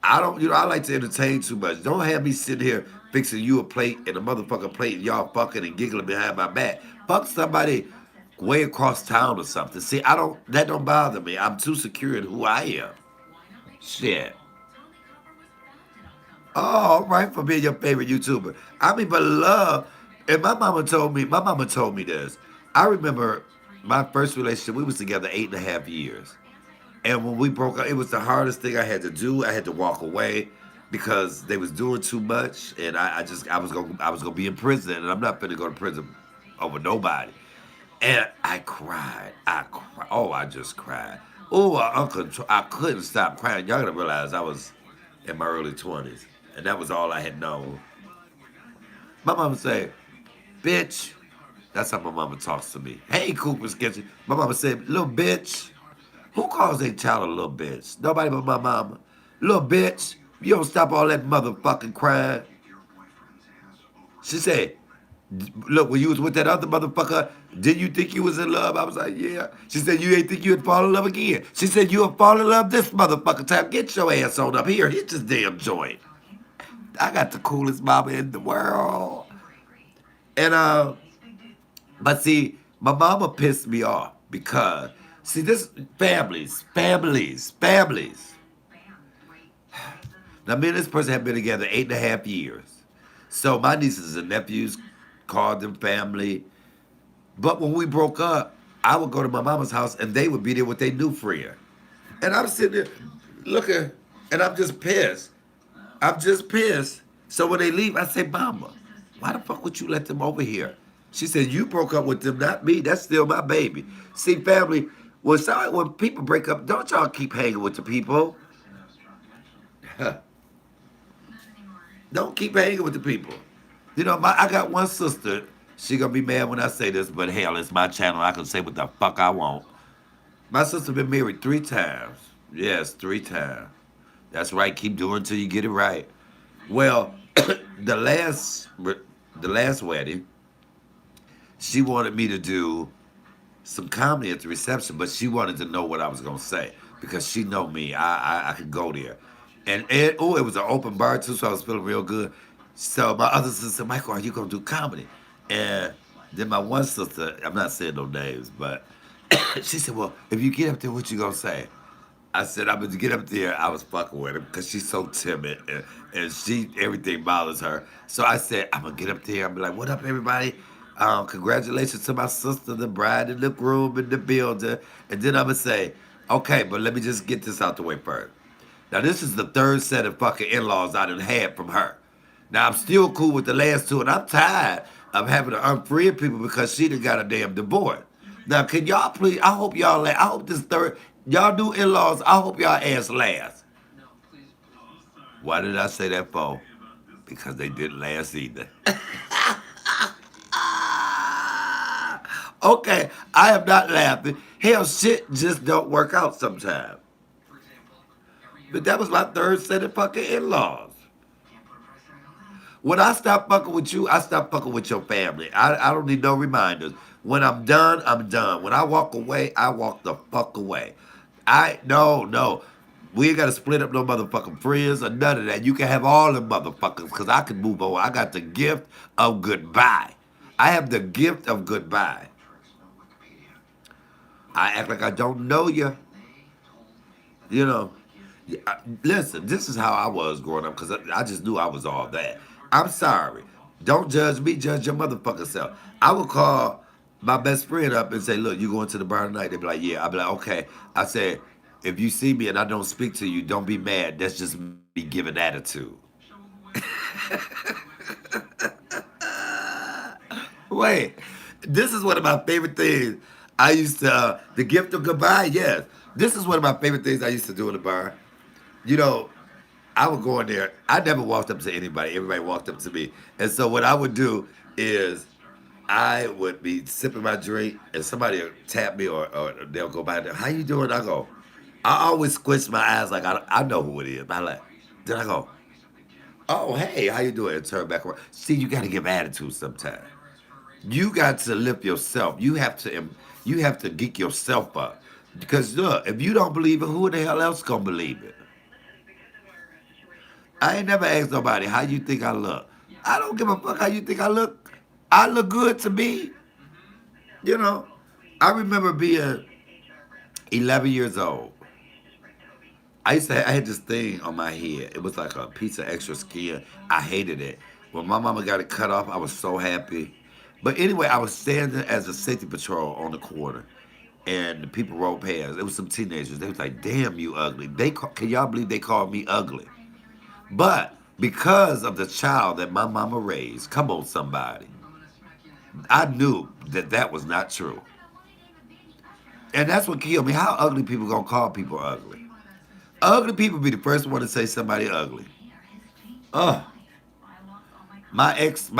I don't, I like to entertain too much. Don't have me sitting here fixing you a plate and a motherfucking plate and y'all fucking and giggling behind my back. Fuck somebody way across town or something. See, that don't bother me. I'm too secure in who I am. Shit. Oh, all right for being your favorite YouTuber. I mean, but love. And my mama told me this. I remember my first relationship. We was together 8.5 years. And when we broke up, it was the hardest thing I had to do. I had to walk away because they was doing too much, and I was gonna be in prison, and I'm not gonna go to prison over nobody. And I cried. I cried. Oh, I just cried. Oh, I couldn't stop crying. Y'all gotta realize I was in my early 20s, and that was all I had known. My mama said, "Bitch." That's how my mama talks to me. Hey, Cooper's Kitchen. My mama said, "Little bitch." Who calls a child a little bitch? Nobody but my mama. Little bitch, you don't stop all that motherfucking crying. She said, "Look, when you was with that other motherfucker, didn't you think you was in love?" I was like, "Yeah." She said, "You ain't think you'd fall in love again." She said, "You'll fall in love this motherfucker time. Get your ass on up here. Hit this damn joint." I got the coolest mama in the world. And but see, my mama pissed me off because see this families. Now, me and this person have been together 8.5 years. So my nieces and nephews called them family. But when we broke up, I would go to my mama's house and they would be there with their new friend. And I'm sitting there looking, and I'm just pissed. I'm just pissed. So when they leave, I say, "Mama, why the fuck would you let them over here?" She said, "You broke up with them, not me. That's still my baby." See, family, when people break up, don't y'all keep hanging with the people. Don't keep hanging with the people. I got one sister. She gonna be mad when I say this, but hell, it's my channel. I can say what the fuck I want. My sister been married 3 times. Yes, 3 times. That's right. Keep doing it till you get it right. Well, the last the last wedding, she wanted me to do some comedy at the reception, but she wanted to know what I was gonna say because she know me. I could go there, and oh, it was an open bar too, so I was feeling real good. So my other sister said, "Michael, are you gonna do comedy?" And then my one sister, I'm not saying no names, but she said, "Well, if you get up there, what you gonna say?" I said, I'm gonna get up there. I was fucking with her because she's so timid and she everything bothers her. So I said, I'm gonna get up there. I'm be like, what up, everybody? Congratulations to my sister, the bride and the groom in the building. And then I'm gonna say, okay, but let me just get this out the way first. Now this is the third set of fucking in-laws I done had from her. Now I'm still cool with the last two, and I'm tired of having to unfriend people because she done got a damn divorce. Now can y'all please? I hope y'all. I hope this third y'all do in-laws. I hope y'all ask last. Why did I say that for? Because they didn't last either. Okay, I am not laughing. Hell, shit just don't work out sometimes. But that was my third set of fucking in-laws. When I stop fucking with you, I stop fucking with your family. I don't need no reminders. When I'm done, I'm done. When I walk away, I walk the fuck away. No. We ain't gotta split up no motherfucking friends or none of that. You can have all the motherfuckers because I can move on. I got the gift of goodbye. I have the gift of goodbye. I act like I don't know you. You know, listen, this is how I was growing up because I just knew I was all that. I'm sorry. Don't judge me, judge your motherfucking self. I would call my best friend up and say, look, you going to the bar tonight? They'd be like, yeah. I'd be like, okay. I said, if you see me and I don't speak to you, don't be mad. That's just me giving attitude. Wait, this is one of my favorite things. I used to, the gift of goodbye, yes. This is one of my favorite things I used to do in the bar. You know, I would go in there. I never walked up to anybody. Everybody walked up to me. And so what I would do is I would be sipping my drink and somebody would tap me or they'll go by there. How you doing? I go. I always squish my eyes like I know who it is. I like, then I go, oh, hey, how you doing? And turn back around. See, you got to give attitude sometimes. You got to lift yourself. You have to geek yourself up. Because look, if you don't believe it, who the hell else gonna believe it? I ain't never asked nobody how you think I look. I don't give a fuck how you think I look. I look good to me. You know, I remember being 11 years old. I had this thing on my head. It was like a piece of extra skin. I hated it. When my mama got it cut off, I was so happy. But anyway, I was standing as a safety patrol on the corner, and the people rolled past. It was some teenagers. They was like, "Damn, you ugly." Can y'all believe they called me ugly? But because of the child that my mama raised, come on, somebody, I knew that that was not true. And that's what killed me. How ugly people gonna call people ugly? Ugly people be the first one to say somebody ugly. Ugh. My ex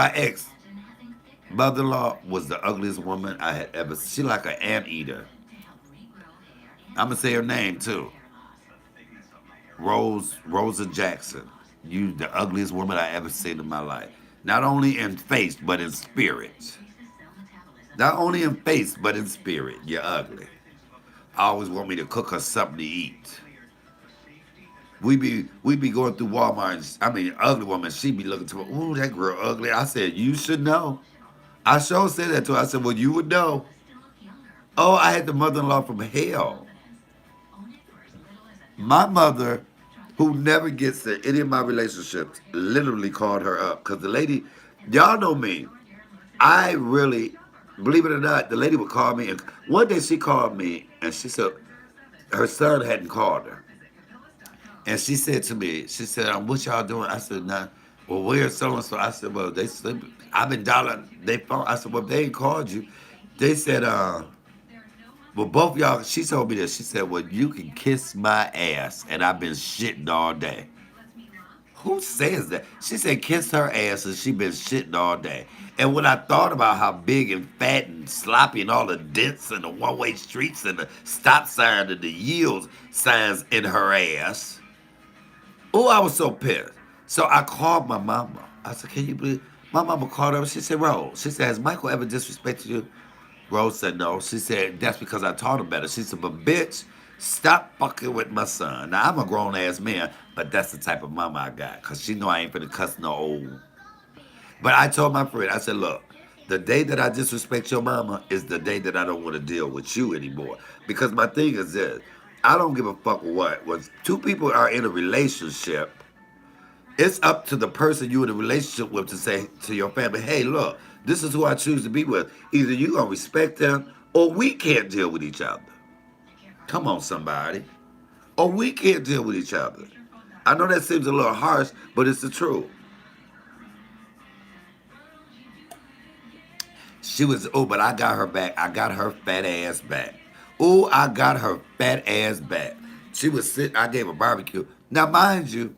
mother-in-law was the ugliest woman I had ever. She like an anteater. I'm gonna say her name too. Rosa Jackson. You the ugliest woman I ever seen in my life. Not only in face but in spirit. Not only in face but in spirit. You're ugly. I always want me to cook her something to eat. We be going through Walmart. I mean, ugly woman. She be looking to me. Ooh, that girl ugly. I said, you should know. I sure said that to her. I said, well, you would know. Oh, I had the mother-in-law from hell. My mother, who never gets in any of my relationships, literally called her up because the lady, y'all know me. I really, believe it or not, the lady would call me, and one day she called me and she said her son hadn't called her. And she said to me, she said, what y'all doing? I said, nah. Well, where's so and so? I said, well, they sleep. I've been dialing they phone. I said, well, they ain't called you. They said, well, both y'all, she told me this. She said, well, you can kiss my ass, and I've been shitting all day. Who says that? She said, kiss her ass, and she been shitting all day. And when I thought about how big and fat and sloppy and all the dents and the one-way streets and the stop sign and the yield signs in her ass, oh, I was so pissed. So I called my mama. I said, can you believe? My mama called her. She said, Rose. She said, has Michael ever disrespected you? Rose said, no. She said, that's because I taught him better. She said, but bitch, stop fucking with my son. Now, I'm a grown ass man, but that's the type of mama I got. Because she know I ain't finna cuss no old. But I told my friend, I said, look, the day that I disrespect your mama is the day that I don't want to deal with you anymore. Because my thing is this. I don't give a fuck what. When two people are in a relationship, it's up to the person you're in a relationship with to say to your family, hey, look, this is who I choose to be with. Either you gonna respect them or we can't deal with each other. Come on, somebody. Or we can't deal with each other. I know that seems a little harsh, but it's the truth. She was, oh, but I got her back. I got her fat ass back. Oh, I got her fat ass back. She was sitting, I gave her barbecue. Now, mind you,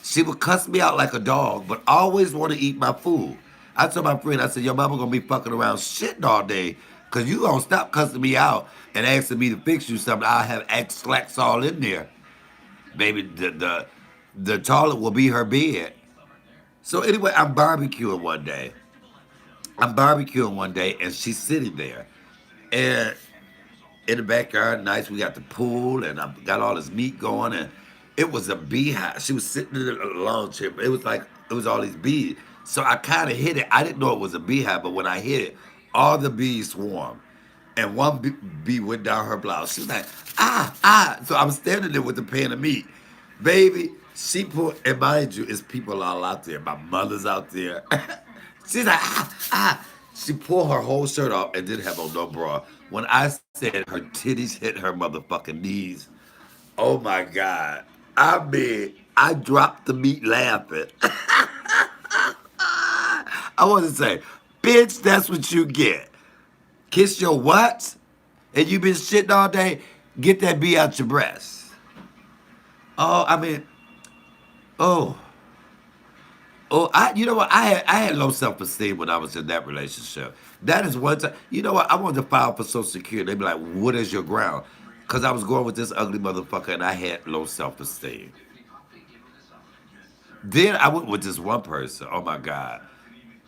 she would cuss me out like a dog, but always want to eat my food. I told my friend, I said, your mama gonna be fucking around shitting all day, cause you gonna stop cussing me out and asking me to fix you something. I have X slacks all in there. Baby, the toilet will be her bed. So anyway, I'm barbecuing one day, and she's sitting there. And in the backyard, nice, we got the pool, and I got all this meat going, and it was a beehive. She was sitting in a lawn chair. It was like, it was all these bees. So I kind of hit it. I didn't know it was a beehive, but when I hit it, all the bees swarmed. And one bee went down her blouse. She was like, ah, ah. So I'm standing there with the pan of meat. Baby, she put, and mind you, it's people all out there. My mother's out there. She's like, ah, ah. She pulled her whole shirt off and didn't have on no bra. When I said her titties hit her motherfucking knees, oh my God. I mean, I dropped the meat laughing. I want to say, bitch, that's what you get. Kiss your what? And you been shitting all day? Get that bee out your breast. Oh, I mean, oh, oh, you know what? I had low self esteem when I was in that relationship. That is one time. You know what? I wanted to file for Social Security. They'd be like, "What is your ground?" Because I was going with this ugly motherfucker, and I had low self esteem. Then I went with this one person. Oh my God.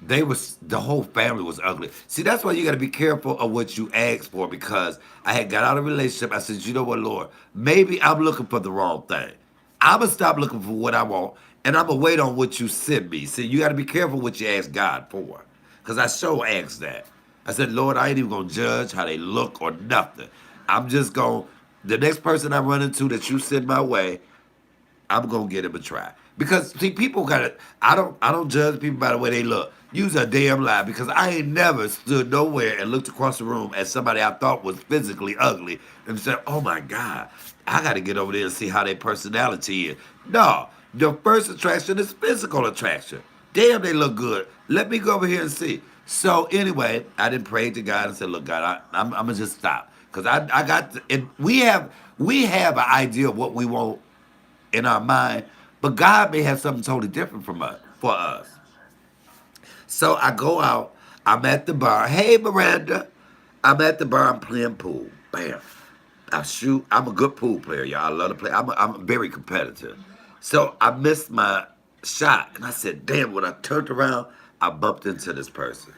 The whole family was ugly. See, that's why you got to be careful of what you ask for, because I had got out of a relationship. I said, you know what, Lord, maybe I'm looking for the wrong thing. I'm gonna stop looking for what I want, and I'm gonna wait on what you send me. See, you got to be careful what you ask God for, because I sure asked that. I said, Lord, I ain't even gonna judge how they look or nothing. I'm just gonna, the next person I run into that you send my way, I'm gonna get him a try. Because see, people gotta. I don't judge people by the way they look. Use a damn lie, because I ain't never stood nowhere and looked across the room at somebody I thought was physically ugly and said, "Oh my God, I got to get over there and see how their personality is." No, the first attraction is physical attraction. Damn, they look good. Let me go over here and see. So anyway, I didn't pray to God and said, "Look, God, I'm gonna just stop." Because I got to, and we have an idea of what we want in our mind, but God may have something totally different from us for us. So I go out. I'm at the bar. Hey, Miranda. I'm at the bar. I'm playing pool. Bam. I shoot. I'm a good pool player, y'all. I love to play. I'm very competitive. So I missed my shot, and I said, "Damn!" When I turned around, I bumped into this person.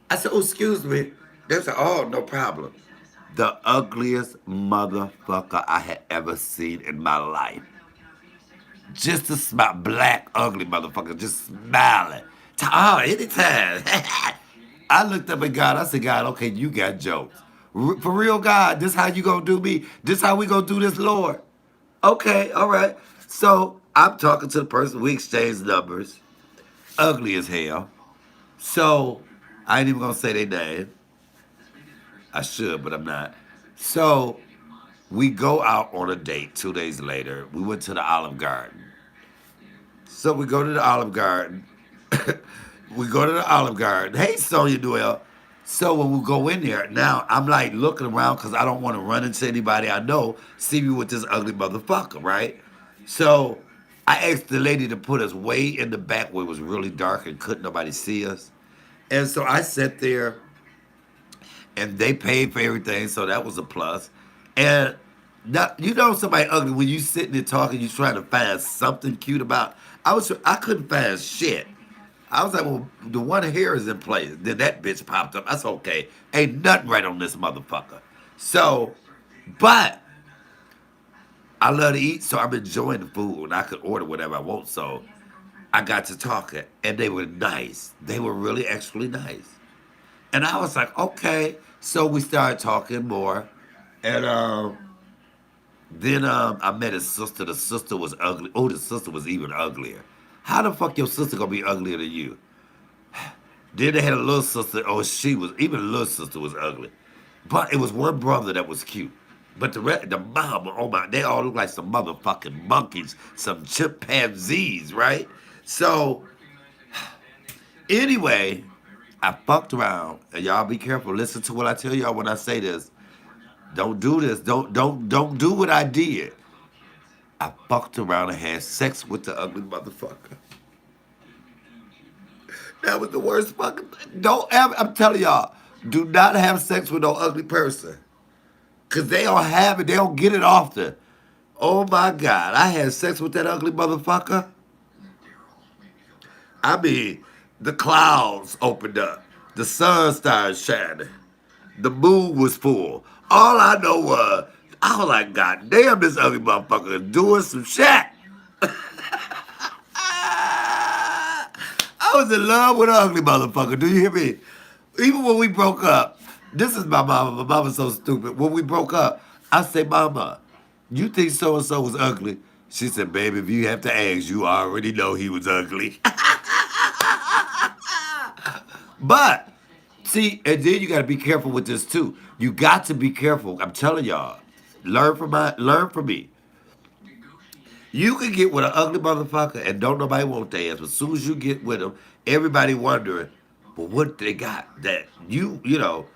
I said, "Oh, excuse me." They said, "Oh, no problem." The ugliest motherfucker I had ever seen in my life. Just a smile, black, ugly motherfucker, just smiling. Oh, anytime. I looked up at God. I said, God, okay, you got jokes. For real, God, this how you gonna do me? This how we gonna do this, Lord? Okay, all right. So I'm talking to the person. We exchanged numbers. Ugly as hell. So I ain't even gonna say their name. I should, but I'm not. So we go out on a date 2 days later. We went to the Olive Garden. So we go to the Olive Garden. We go to the Olive Garden. Hey, Sonya Duell. So when we go in there, now I'm like looking around because I don't want to run into anybody I know, see me with this ugly motherfucker, right? So I asked the lady to put us way in the back where it was really dark and couldn't nobody see us. And so I sat there, and they paid for everything, so that was a plus. And not, you know, somebody ugly when you sitting there talking, you trying to find something cute about. I couldn't find shit. I was like, well, the one hair is in place. Then that bitch popped up. That's okay. Ain't nothing right on this motherfucker. So, but I love to eat, so I'm enjoying the food, and I could order whatever I want. So I got to talking, and they were nice. They were really actually nice. And I was like, okay. So we started talking more. And then I met his sister. The sister was ugly. Oh, the sister was even uglier. How the fuck your sister gonna be uglier than you? Then they had a little sister. Oh, she was even the little sister was ugly. But it was one brother that was cute. But the mom, oh my, they all look like some motherfucking monkeys, some chimpanzees, right? So anyway, I fucked around, and y'all be careful. Listen to what I tell y'all when I say this. Don't do this. Don't do what I did. I fucked around and had sex with the ugly motherfucker. That was the worst fucking thing. Don't ever, I'm telling y'all, do not have sex with no ugly person. Cause they don't have it, they don't get it often. Oh my God, I had sex with that ugly motherfucker. I mean, the clouds opened up. The sun started shining. The moon was full. All I know was, I was like, God damn, this ugly motherfucker is doing some shit. Ah, I was in love with an ugly motherfucker. Do you hear me? Even when we broke up, this is my mama. My mama's so stupid. When we broke up, I say, Mama, you think so and so was ugly? She said, Baby, if you have to ask, you already know he was ugly. But see, and then you got to be careful with this too. You got to be careful. I'm telling y'all, learn from me. You can get with an ugly motherfucker and don't nobody want their ass. But as soon as you get with them, everybody wondering, well, what they got that you know,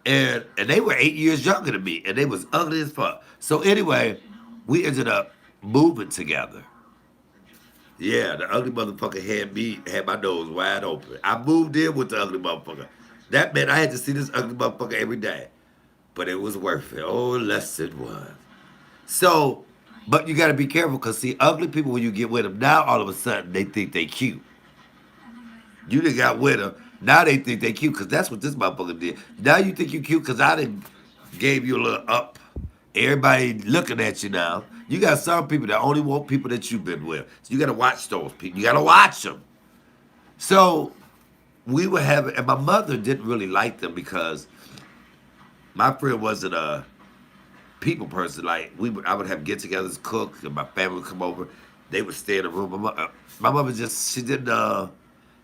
and they were 8 years younger than me, and they was ugly as fuck. So anyway, we ended up moving together. Yeah, the ugly motherfucker had my nose wide open. I moved in with the ugly motherfucker. That meant I had to see this ugly motherfucker every day. But it was worth it. Oh, less it was. So, but you got to be careful because see, ugly people when you get with them, now all of a sudden they think they cute. You done got with them, now they think they cute because that's what this motherfucker did. Now you think you cute because I didn't gave you a little up. Everybody looking at you now. You got some people that only want people that you've been with. So you got to watch those people. You got to watch them. So we were having, and my mother didn't really like them because my friend wasn't a people person. Like I would have get-togethers, cook, and my family would come over. They would stay in the room. My mother just she didn't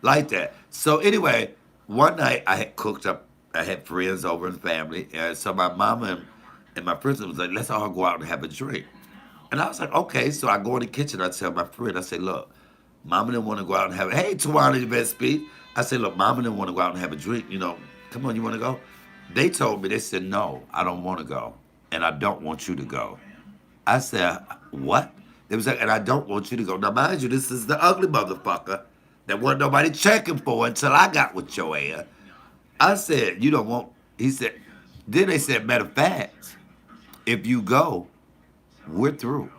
like that. So anyway, one night I had cooked up. I had friends over and family, and so my mama and my friends was like, "Let's all go out and have a drink." And I was like, "Okay." So I go in the kitchen. I tell my friend, I say, "Look, Mama didn't want to go out and have. Hey, Tawana, you best speak." I said, "Look, Mama didn't want to go out and have a drink. You know, come on, you want to go?" They told me, they said, "No, I don't want to go, and I don't want you to go." I said, "What?" They was like, "And I don't want you to go." Now, mind you, this is the ugly motherfucker that wasn't nobody checking for until I got with your ass. I said, "You don't want." He said. Then they said, "Matter of fact, if you go, we're through.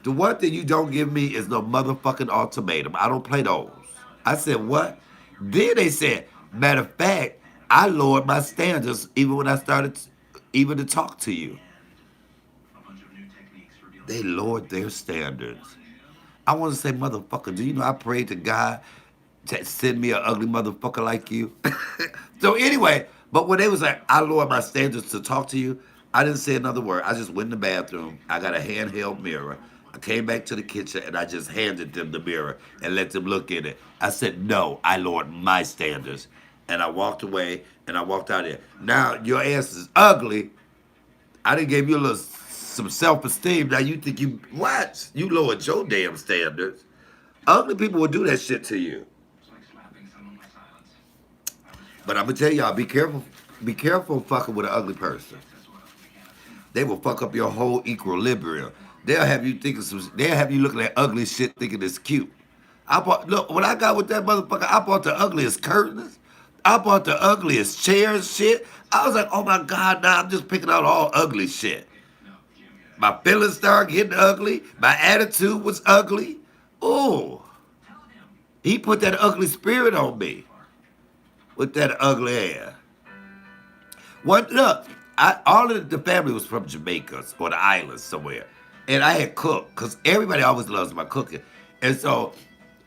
The one thing you don't give me is no motherfucking ultimatum. I don't play those." I said, "What?" Then they said, "Matter of fact, I lowered my standards even when I started even to talk to you." They lowered their standards. I want to say, motherfucker, do you know I prayed to God to send me an ugly motherfucker like you? So anyway, but when they was like, I lowered my standards to talk to you, I didn't say another word. I just went in the bathroom. I got a handheld mirror. I came back to the kitchen and I just handed them the mirror and let them look in it. I said, no, I lowered my standards. And I walked away and I walked out there. Now, your ass is ugly. I done gave you a little some self-esteem. Now you think you what? You lowered your damn standards. Ugly people will do that shit to you. But I'm gonna tell y'all, be careful. Be careful fucking with an ugly person. They will fuck up your whole equilibrium. They'll have you thinking some. They'll have you looking at ugly shit thinking it's cute. I bought look when I got with that motherfucker. I bought the ugliest curtains. I bought the ugliest chairs. Shit. I was like, oh my god, now I'm just picking out all ugly shit. My feelings started getting ugly. My attitude was ugly. Oh, he put that ugly spirit on me with that ugly ass. What? Look, all of the family was from Jamaica or the islands somewhere, and I had cooked because everybody always loves my cooking, and so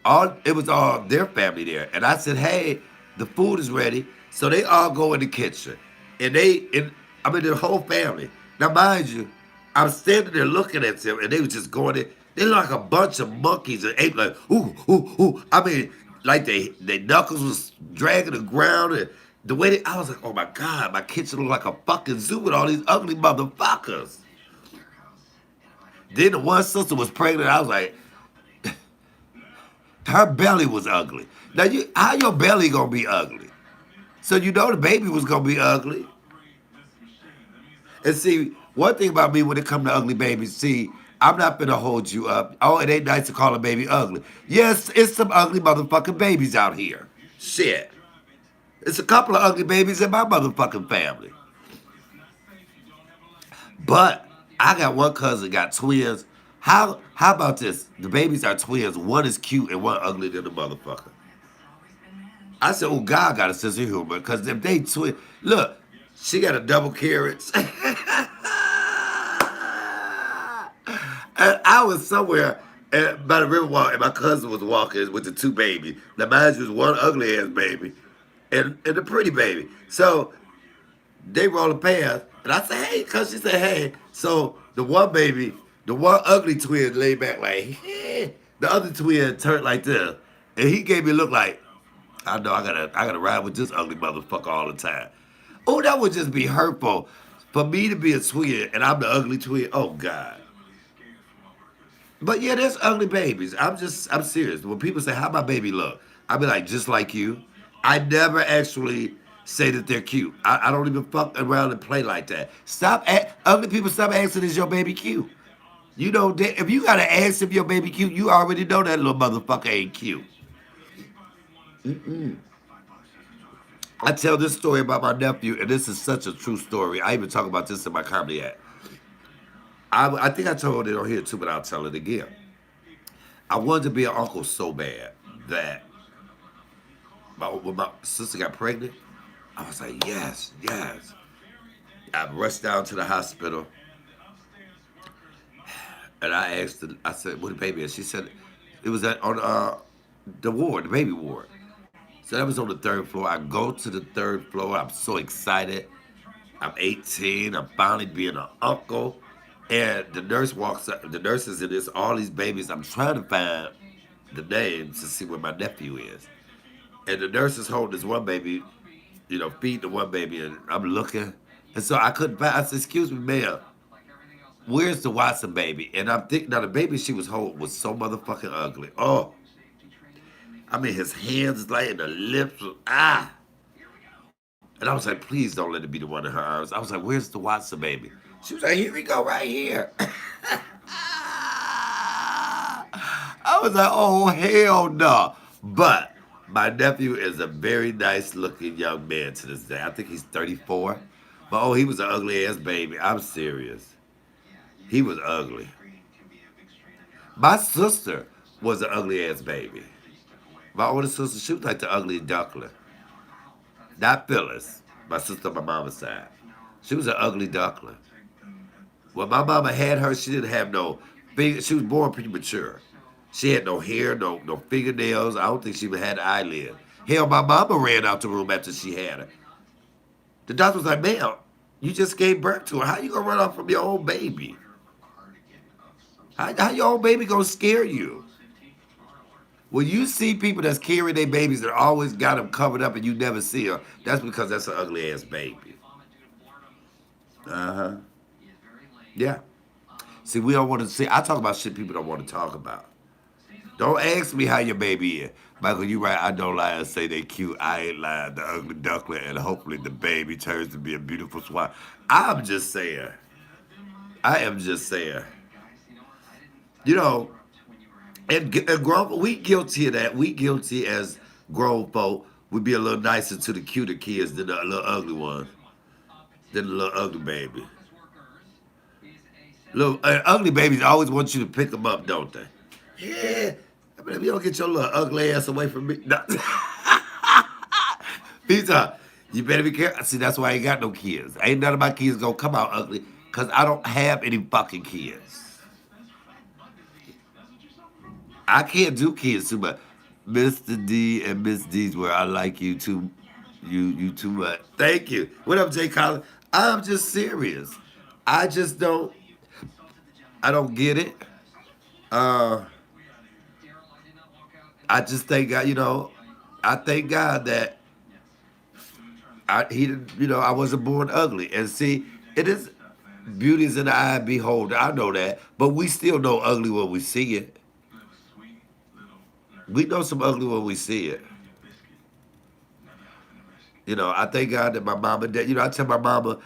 all it was all their family there. And I said, "Hey, the food is ready." So they all go in the kitchen, and I mean, the whole family. Now, mind you, I'm standing there looking at them, and they was just going in. They look like a bunch of monkeys and ape like, ooh, ooh, ooh. I mean, like they knuckles was dragging the ground, and the way I was like, oh my God, my kitchen looked like a fucking zoo with all these ugly motherfuckers. Then the one sister was pregnant. I was like, her belly was ugly. Now, how your belly gonna be ugly? So you know the baby was gonna be ugly. And see, one thing about me when it comes to ugly babies, see, I'm not gonna hold you up. Oh, it ain't nice to call a baby ugly. Yes, it's some ugly motherfucking babies out here. Shit. It's a couple of ugly babies in my motherfucking family. But I got one cousin got twins. How about this? The babies are twins. One is cute and one ugly than the motherfucker. I said, oh, God got a sense of humor because if they twin, look, she got a double carrots. And I was somewhere by the river walk, and my cousin was walking with the two babies. Now, mind you, was one ugly ass baby and a pretty baby. So they roll a path, and I said, hey, cause she said, hey. So the one baby, the one ugly twin laid back like, hey. The other twin turned like this. And he gave me a look like, I know I gotta ride with this ugly motherfucker all the time. Oh, that would just be hurtful. For me to be a twin and I'm the ugly twin, oh God. But yeah, there's ugly babies. I'm serious. When people say, how my baby look? I be like, just like you. I never actually say that they're cute. I don't even fuck around and play like that. Ugly people stop asking, is your baby cute? You know, if you gotta ask if your baby cute, you already know that little motherfucker ain't cute. I tell this story about my nephew, and this is such a true story. I even talk about this in my comedy act. I think I told it on here too, but I'll tell it again. I wanted to be an uncle so bad that when my sister got pregnant, I was like, yes, yes. I rushed down to the hospital and I asked her, I said, what the baby is? She said, it was on the ward, the baby ward. So that was on the third floor. I go to the third floor. I'm so excited. I'm 18. I'm finally being an uncle. And the nurse walks up. The nurse is in this, all these babies. I'm trying to find the name to see where my nephew is. And the nurse is holding this one baby, feeding the one baby. And I'm looking. And so I couldn't find, I said, excuse me, ma'am, where's the Watson baby? And I'm thinking, now the baby she was holding was so motherfucking ugly. Oh, I mean, his hands like, and the lips, And I was like, please don't let it be the one in her arms. I was like, where's the Watson baby? She was like, here we go, right here. I was like, oh, hell no. But my nephew is a very nice looking young man to this day. I think he's 34. But oh, he was an ugly ass baby. I'm serious. He was ugly. My sister was an ugly ass baby. My older sister, she was like the ugly duckling. Not Phyllis, my sister on my mama's side. She was an ugly duckling. When my mama had her, she didn't have no finger. She was born premature. She had no hair, no fingernails. I don't think she even had an eyelid. Hell, my mama ran out the room after she had her. The doctor was like, "Ma'am, you just gave birth to her. How you gonna run off from your own baby? How your own baby gonna scare you?" When you see people that's carrying their babies that always got them covered up and you never see her, that's because that's an ugly ass baby. Uh huh. Yeah. See, we don't want to see. I talk about shit people don't want to talk about. Don't ask me how your baby is. Michael, you right. I don't lie and say they cute. I ain't lying. The ugly duckling, and hopefully the baby turns to be a beautiful swan. I'm just saying. I am just saying. You know, and grown, we guilty of that. We guilty as grown folk. We be a little nicer to the cuter kids than the little ugly ones, than the little ugly baby. Little ugly babies always want you to pick them up, don't they? Yeah. I mean, if you don't get your little ugly ass away from me, no. Pizza, you better be careful. See, that's why I ain't got no kids. Ain't none of my kids gonna come out ugly because I don't have any fucking kids. I can't do kids too much. Mr. D and Miss D's where I like you too. You too much. Thank you. What up, Jay Collins? I'm just serious. I just don't. I don't get it. Uh, I just thank God. I thank God that he didn't. I wasn't born ugly. And see, it is beauty is in the eye of the beholder. I know that, but we still know ugly when we see it. We know some ugly when we see it. I thank God that my mama did. I tell my mama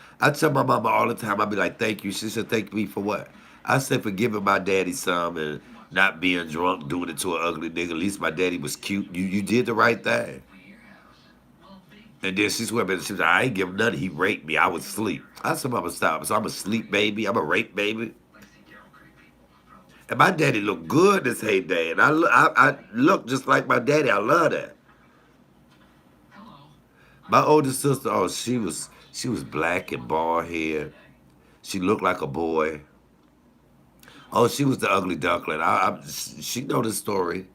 all the time, I be like, thank you. She said, thank me for what? I said, for giving my daddy some and not being drunk, doing it to an ugly nigga. At least my daddy was cute. You did the right thing. And then she swear, she was like, I ain't give him nothing. He raped me. I was asleep. I said, mama, stop. So I'm a sleep baby. I'm a rape baby. And my daddy looked good this heyday. And I look just like my daddy. I love that. My older sister, oh, she was black and bald head. She looked like a boy. Oh, she was the ugly duckling. She know the story.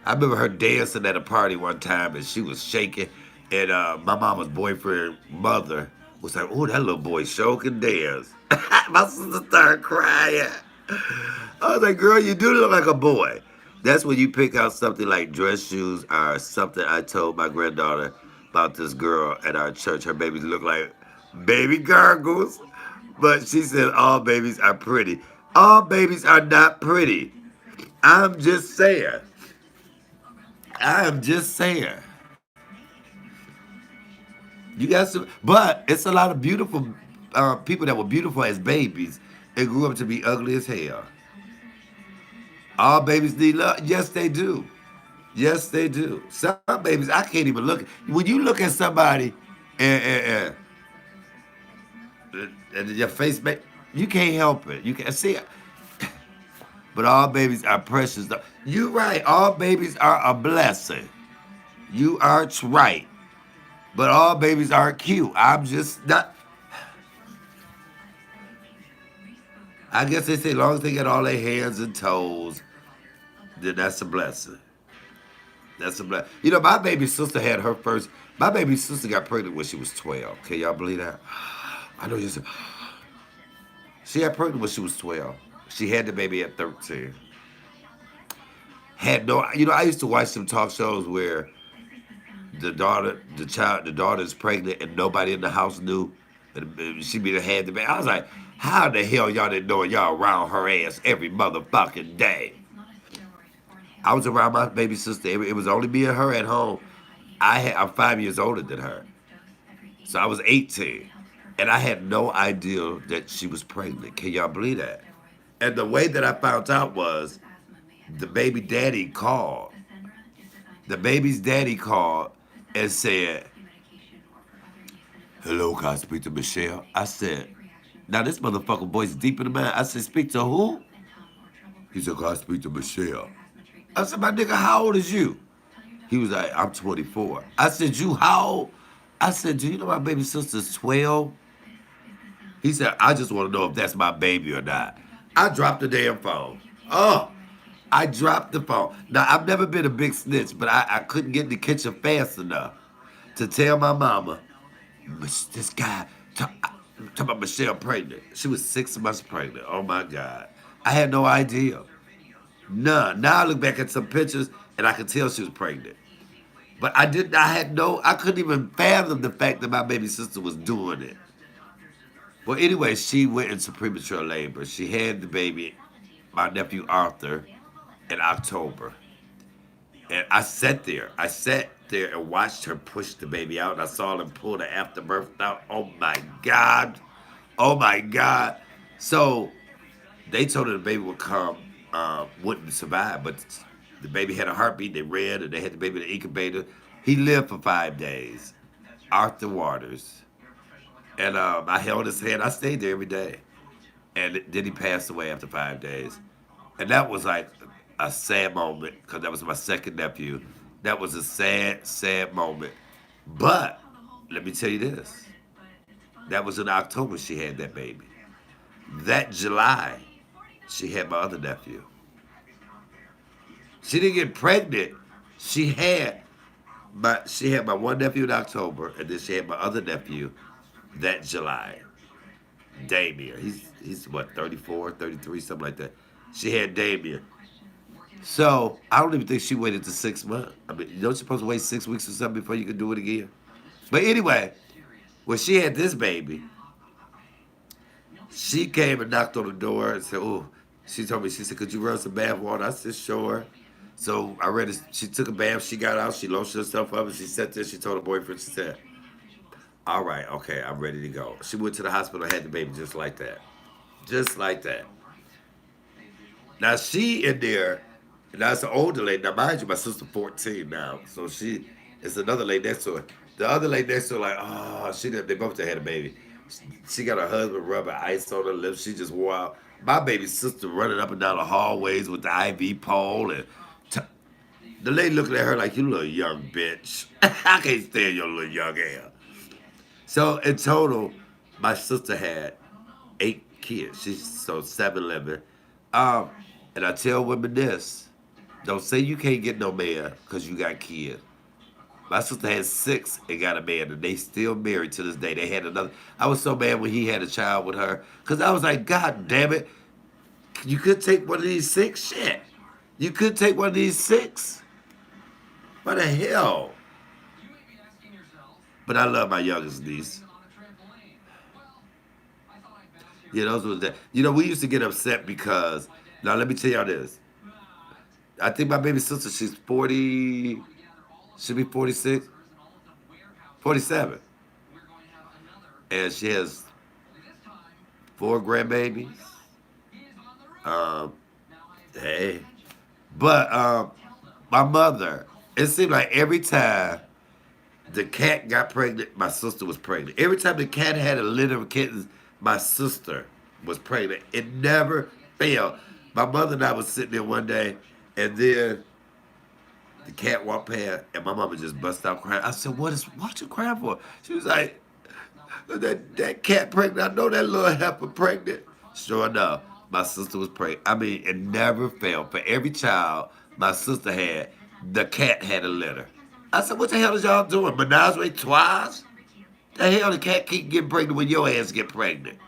I remember her dancing at a party one time, and she was shaking. And my mama's boyfriend, mother, was like, "Oh, that little boy sure can dance." My sister started crying. I was like, "Girl, you do look like a boy." That's when you pick out something like dress shoes or something. I told my granddaughter about this girl at our church. Her babies look like baby gargles. But she said all babies are pretty. All babies are not pretty. I'm just saying. I am just saying. You got some, but it's a lot of beautiful people that were beautiful as babies and grew up to be ugly as hell. All babies need love. Yes, they do. Yes, they do. Some babies, I can't even look. When you look at somebody and, and your face, you can't help it. You can see it. But all babies are precious. You right. All babies are a blessing. You are right. But all babies are cute. I'm just not. I guess they say as long as they get all their hands and toes, then that's a blessing. That's a blessing. My baby sister had her first. My baby sister got pregnant when she was 12. Can y'all believe that? I know you said she got pregnant when she was 12. She had the baby at 13. Had no, I used to watch some talk shows where the daughter is pregnant and nobody in the house knew. And she be the had the baby. I was like, how the hell y'all didn't know y'all around her ass every motherfucking day? I was around my baby sister. It was only me and her at home. I'm 5 years older than her. So I was 18. And I had no idea that she was pregnant. Can y'all believe that? And the way that I found out was the baby daddy called. The baby's daddy called and said, hello, can I speak to Michelle? I said, now this motherfucker voice deep in the man. I said, speak to who? He said, can I speak to Michelle? I said, my nigga, how old is you? He was like, I'm 24. I said, you how old? I said, do you know my baby sister's 12? He said, I just want to know if that's my baby or not. I dropped the damn phone. Oh, I dropped the phone. Now, I've never been a big snitch, but I couldn't get in the kitchen fast enough to tell my mama, this guy, talk about Michelle pregnant. She was 6 months pregnant. Oh, my God. I had no idea. None. Now I look back at some pictures and I could tell she was pregnant. But I couldn't even fathom the fact that my baby sister was doing it. Well, anyway, she went into premature labor. She had the baby, my nephew Arthur, in October. And I sat there. I sat there and watched her push the baby out. And I saw them pull the afterbirth out. Oh my God. Oh my God. So they told her the baby would come, wouldn't survive, but the baby had a heartbeat. They ran and they had the baby in the incubator. He lived for 5 days. Arthur Waters. And I held his hand. I stayed there every day. And then he passed away after 5 days. And that was like a sad moment because that was my second nephew. That was a sad, sad moment. But let me tell you this. That was in October she had that baby. That July, she had my other nephew. She didn't get pregnant. She had she had my one nephew in October, and then she had my other nephew that July. Damien. He's what, 34, 33, something like that. She had Damien. So I don't even think she waited to 6 months. I mean, you don't supposed to wait 6 weeks or something before you can do it again. But anyway, when she had this baby, she came and knocked on the door and said, "Oh," she told me, she said, "Could you run some bath water?" I said, "Sure." So I read it. She took a bath. She got out. She lotioned herself up, and she sat there. She told her boyfriend, she said, "All right, okay, I'm ready to go." She went to the hospital, had the baby just like that, just like that. Now she in there, and that's an older lady. Now mind you, my sister 14 now, so she is another lady next to her. The other lady next to her, like, oh, they both had a baby. She got her husband rubbing ice on her lips. She just wore out. My baby sister running up and down the hallways with the IV pole, and t- the lady looking at her like, "You little young bitch. I can't stand your little young ass." So in total, my sister had 8 kids. She's so 7 living. Um, and I tell women this: don't say you can't get no man because you got kids. My sister had 6 and got a man, and they still married to this day. They had another. I was so mad when he had a child with her because I was like, God damn it, you could take one of these 6. Shit, you could take one of these 6. What the hell? But I love my youngest niece. Yeah, those was that. We used to get upset because now let me tell y'all this. I think my baby sister, she's 40, should be 46, 47, and she has 4 grandbabies. Um, hey, but my mother, it seemed like every time the cat got pregnant, my sister was pregnant. Every time the cat had a litter of kittens, my sister was pregnant. It never failed. My mother and I was sitting there one day, and then the cat walked past, and my mama just bust out crying. I said, what you crying for?" She was like, that cat pregnant. I know that little heifer pregnant. Sure enough, my sister was pregnant. I mean, it never failed. For every child my sister had, the cat had a litter. I said, "What the hell is y'all doing? Menage a trois? The hell the cat keep getting pregnant when your ass get pregnant?"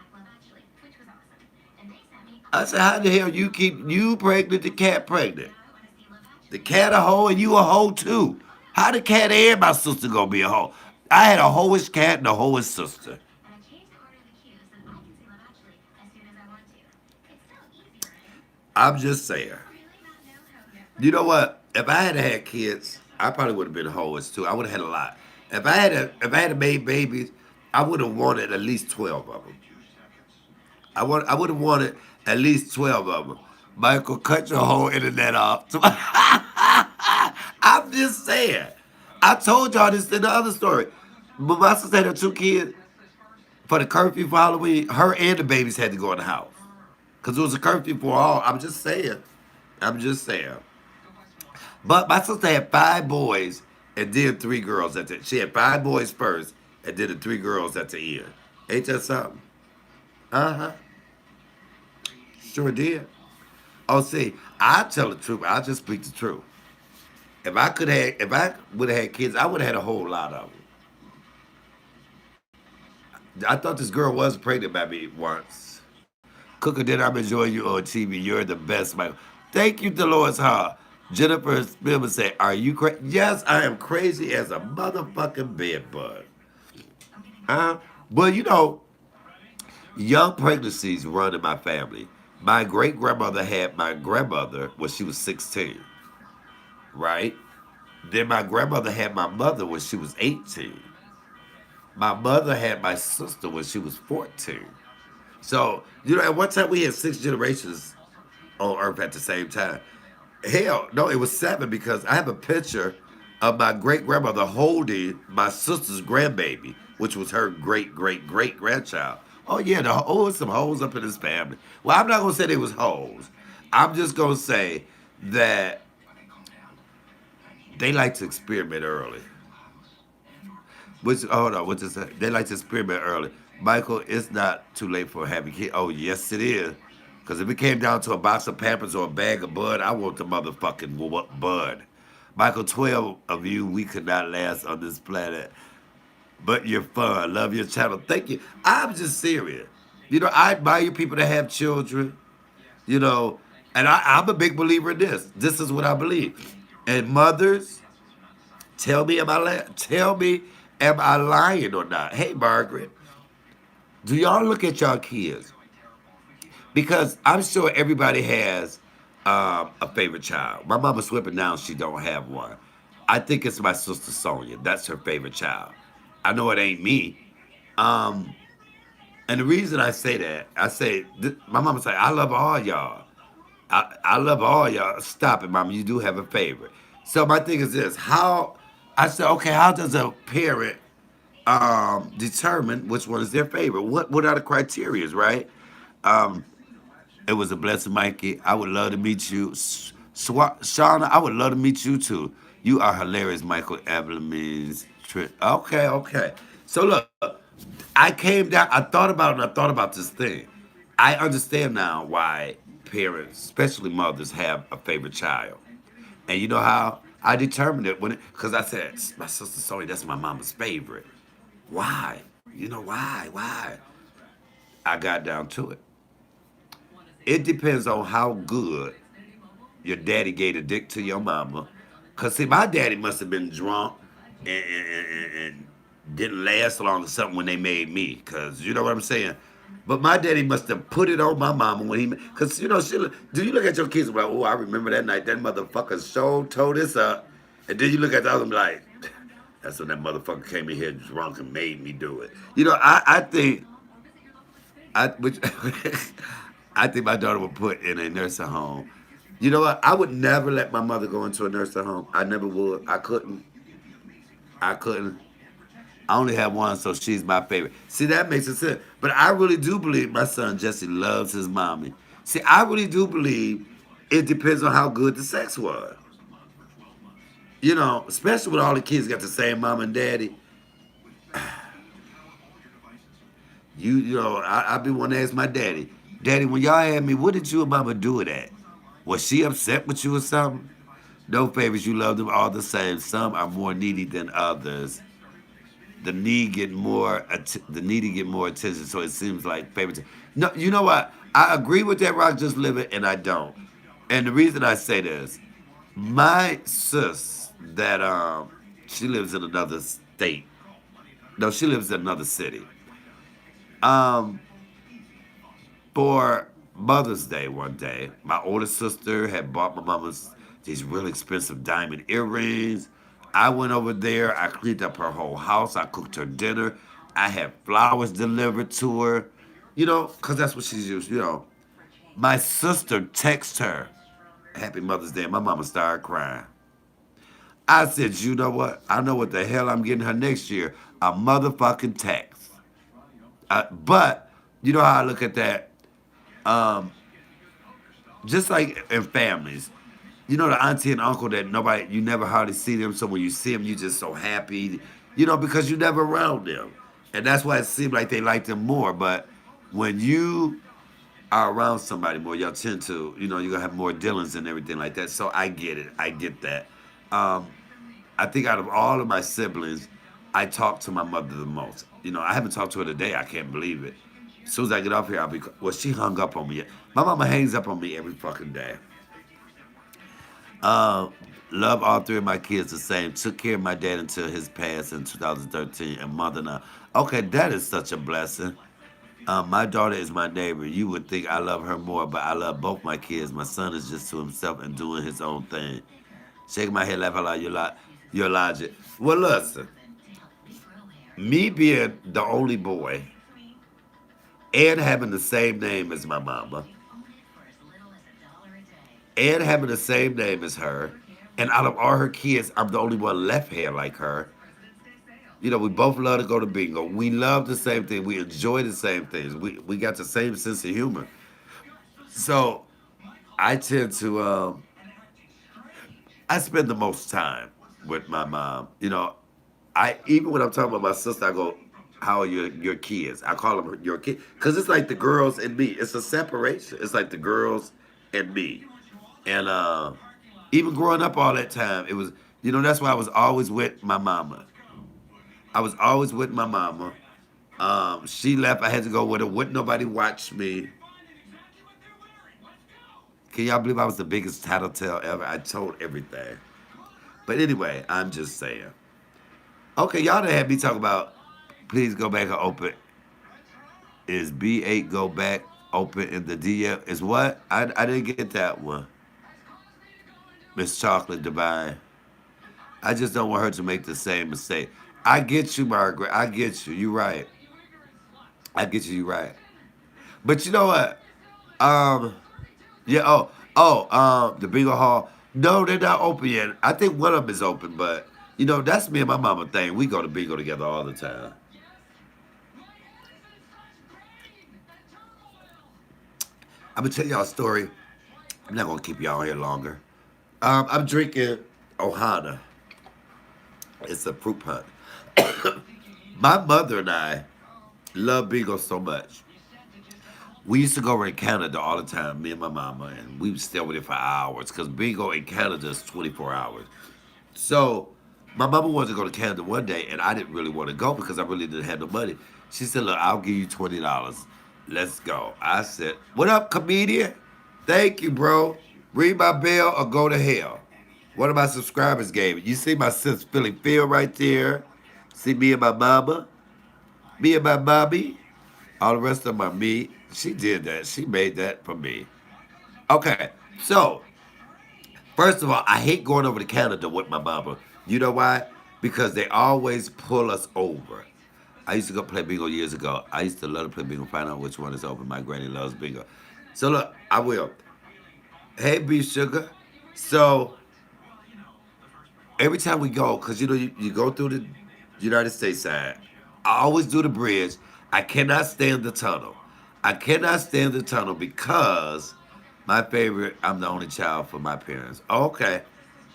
I said, "How the hell you keep you pregnant, the cat pregnant? The cat a hoe and you a hoe too. How the cat and my sister gonna be a hoe?" I had a hoish cat and a hoish sister. I'm just saying. You know what? If I had kids, I probably would have been hoes too. I would have had a lot. If I had made babies, I would have wanted at least 12 of them. I would have wanted at least 12 of them. Michael, cut your whole internet off. I'm just saying. I told y'all this in the other story. But my sister had her 2 kids for the curfew for Halloween. Her and the babies had to go in the house because it was a curfew for all. I'm just saying. I'm just saying. But my sister had 5 boys and then 3 girls at the. She had 5 boys first and then the 3 girls at the end. Ain't that something? Uh huh. Sure did. Oh, see, I tell the truth. I just speak the truth. If I would have had kids, I would have had a whole lot of them. I thought this girl was pregnant by me once. Cooker, did I'm enjoying you on TV. You're the best, Michael. Thank you, Dolores Hall. Jennifer Spillman said, "Are you crazy?" Yes, I am crazy as a motherfucking bed bug. Well, young pregnancies run in my family. My great grandmother had my grandmother when she was 16, right? Then my grandmother had my mother when she was 18. My mother had my sister when she was 14. So, at one time we had 6 generations on Earth at the same time. Hell, no, it was 7 because I have a picture of my great grandmother holding my sister's grandbaby, which was her great great great grandchild. Oh yeah, some hoes up in this family. Well, I'm not gonna say they was hoes. I'm just gonna say that they like to experiment early. Which hold on, what to say? They like to experiment early. Michael, it's not too late for having kids. Oh yes, it is. Because if it came down to a box of Pampers or a bag of Bud, I want the motherfucking Bud. Michael, 12 of you, we could not last on this planet. but you're fun. Love your channel. Thank you. I'm just serious. I admire people that have children. You know, and I'm a big believer in this. This is what I believe. And mothers, tell me, am I lying or not? Hey, Margaret, do y'all look at y'all kids? Because I'm sure everybody has a favorite child. My mama's slipping down; she don't have one. I think it's my sister Sonia. That's her favorite child. I know it ain't me. Um, and the reason I say that, my mama say, I love all y'all. I love all y'all. Stop it, mama. You do have a favorite. So my thing is this: I said, okay, how does a parent determine which one is their favorite? What are the criterias, right? Um, it was a blessing, Mikey. I would love to meet you. Shauna, I would love to meet you too. You are hilarious, Michael Evelyn's trip. Okay, okay. So look, I came down, I thought about it, and I thought about this thing. I understand now why parents, especially mothers, have a favorite child. And you know how I determined it because I said, my sister Sonya, that's my mama's favorite. Why? Why? Why? I got down to it. It depends on how good your daddy gave a dick to your mama. Cause see, my daddy must have been drunk and didn't last long or something when they made me. Cause you know what I'm saying. But my daddy must have put it on my mama when cause do you look at your kids and be like, oh, I remember that night that motherfucker so tore this up, and then you look at the other and be like, that's when that motherfucker came in here drunk and made me do it. I think which I think my daughter would put in a nursing home. You know what? I would never let my mother go into a nursing home. I never would. I couldn't. I couldn't. I only have one, so she's my favorite. See, that makes it sense. But I really do believe my son Jesse loves his mommy. See, I really do believe it depends on how good the sex was. Especially when all the kids got the same mom and daddy. I be wanting to ask my daddy, Daddy, when y'all had me, what did you and mama do it at? Was she upset with you or something? No favors, you love them all the same. Some are more needy than others. The needy get more attention, so it seems like favorites. No, you know what? I agree with that rock just living, and I don't. And the reason I say this, my sis that she lives in another state. No, she lives in another city. Um, for Mother's Day one day, my older sister had bought my mama's these really expensive diamond earrings. I went over there. I cleaned up her whole house. I cooked her dinner. I had flowers delivered to her. Because that's what she's used. My sister texted her, Happy Mother's Day. My mama started crying. I said, you know what? I know what the hell I'm getting her next year. A motherfucking text. But you know how I look at that? Um, just like in families, the auntie and uncle that you never hardly see them. So when you see them, you just so happy, because you never around them. And that's why it seems like they like them more. But when you are around somebody more, y'all tend to, you're going to have more dealings and everything like that. So I get it. I get that. Um, I think out of all of my siblings, I talk to my mother the most. I haven't talked to her today. I can't believe it. As soon as I get off here, she hung up on me. My mama hangs up on me every fucking day. Uh, love all three of my kids the same. Took care of my dad until his pass in 2013, and mother now. Okay, that is such a blessing. My daughter is my neighbor. You would think I love her more, but I love both my kids. My son is just to himself and doing his own thing. Shaking my head, laughing like your logic. Well, listen, me being the only boy and having the same name as my mama and having the same name as her, and out of all her kids, I'm the only one left here like her. We both love to go to bingo. We love the same thing. We enjoy the same things. We got the same sense of humor. So I tend to I spend the most time with my mom. I even when I'm talking about my sister, I go, "How are your kids?" I call them your kids because it's like the girls and me. It's a separation. It's like the girls and me. And even growing up all that time, it was that's why I was always with my mama. I was always with my mama. She left. I had to go with her. Wouldn't nobody watch me. Can y'all believe I was the biggest tattletale ever? I told everything. But anyway, I'm just saying. Okay, y'all done had me talk about please go back and open. Is B8 go back open in the DM? Is what? I didn't get that one. Miss Chocolate Divine. I just don't want her to make the same mistake. I get you, Margaret. I get you. You right. I get you. You right. But you know what? Um, yeah. The bingo hall. No, they're not open yet. I think one of them is open, but that's me and my mama thing. We go to bingo together all the time. I'm gonna tell y'all a story. I'm not gonna keep y'all here longer. I'm drinking Ohana. It's a fruit punch. My mother and I love bingo so much. We used to go over in Canada all the time, me and my mama, and we would stay over there for hours because bingo in Canada is 24 hours. So my mama wanted to go to Canada one day, and I didn't really want to go because I really didn't have no money. She said, "Look, I'll give you $20. Let's go." I said, "What up, comedian? Thank you, bro. Ring my bell or go to hell." One of my subscribers gave it. You see my sis Philly Phil right there. See me and my mama, me and my mommy. All the rest of them are me. She did that. She made that for me. Okay, so first of all, I hate going over to Canada with my mama. You know why? Because they always pull us over. I used to go play bingo years ago. I used to love to play bingo, find out which one is open. My granny loves bingo. So look, I will. Hey, B Sugar. So every time we go, because you go through the United States side, I always do the bridge. I cannot stand the tunnel. I cannot stand the tunnel because my favorite, I'm the only child for my parents. Okay.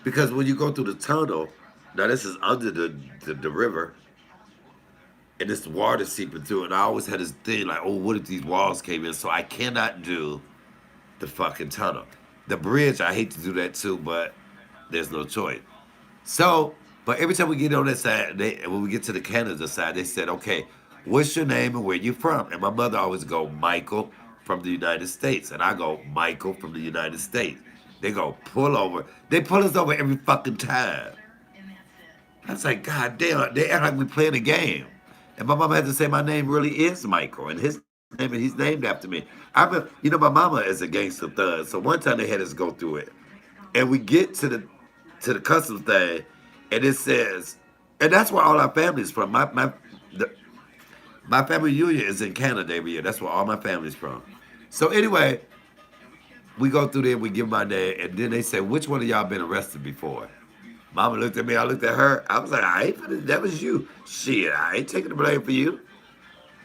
Because when you go through the tunnel, now this is under the river, and it's water seeping through, and I always had this thing like, oh, what if these walls came in? So I cannot do the fucking tunnel. The bridge, I hate to do that too, but there's no choice. So, but every time we get on that side, when we get to the Canada side, they said, okay, what's your name and where you from? And my mother always go, Michael from the United States. And I go, Michael from the United States. They go, pull over. They pull us over every fucking time. I was like, God damn, they act like we playing a game. And my mama had to say my name really is Michael, and his name, and he's named after me. My mama is a gangster thug. So one time they had us go through it, and we get to the customs thing, and it says, and that's where all our family is from. The, my family union is in Canada every year. That's where all my family's from. So anyway, we go through there, we give my name, and then they say, which one of y'all been arrested before? Mama looked at me, I looked at her. I was like, I ain't finna, that was you. Shit, I ain't taking the blame for you.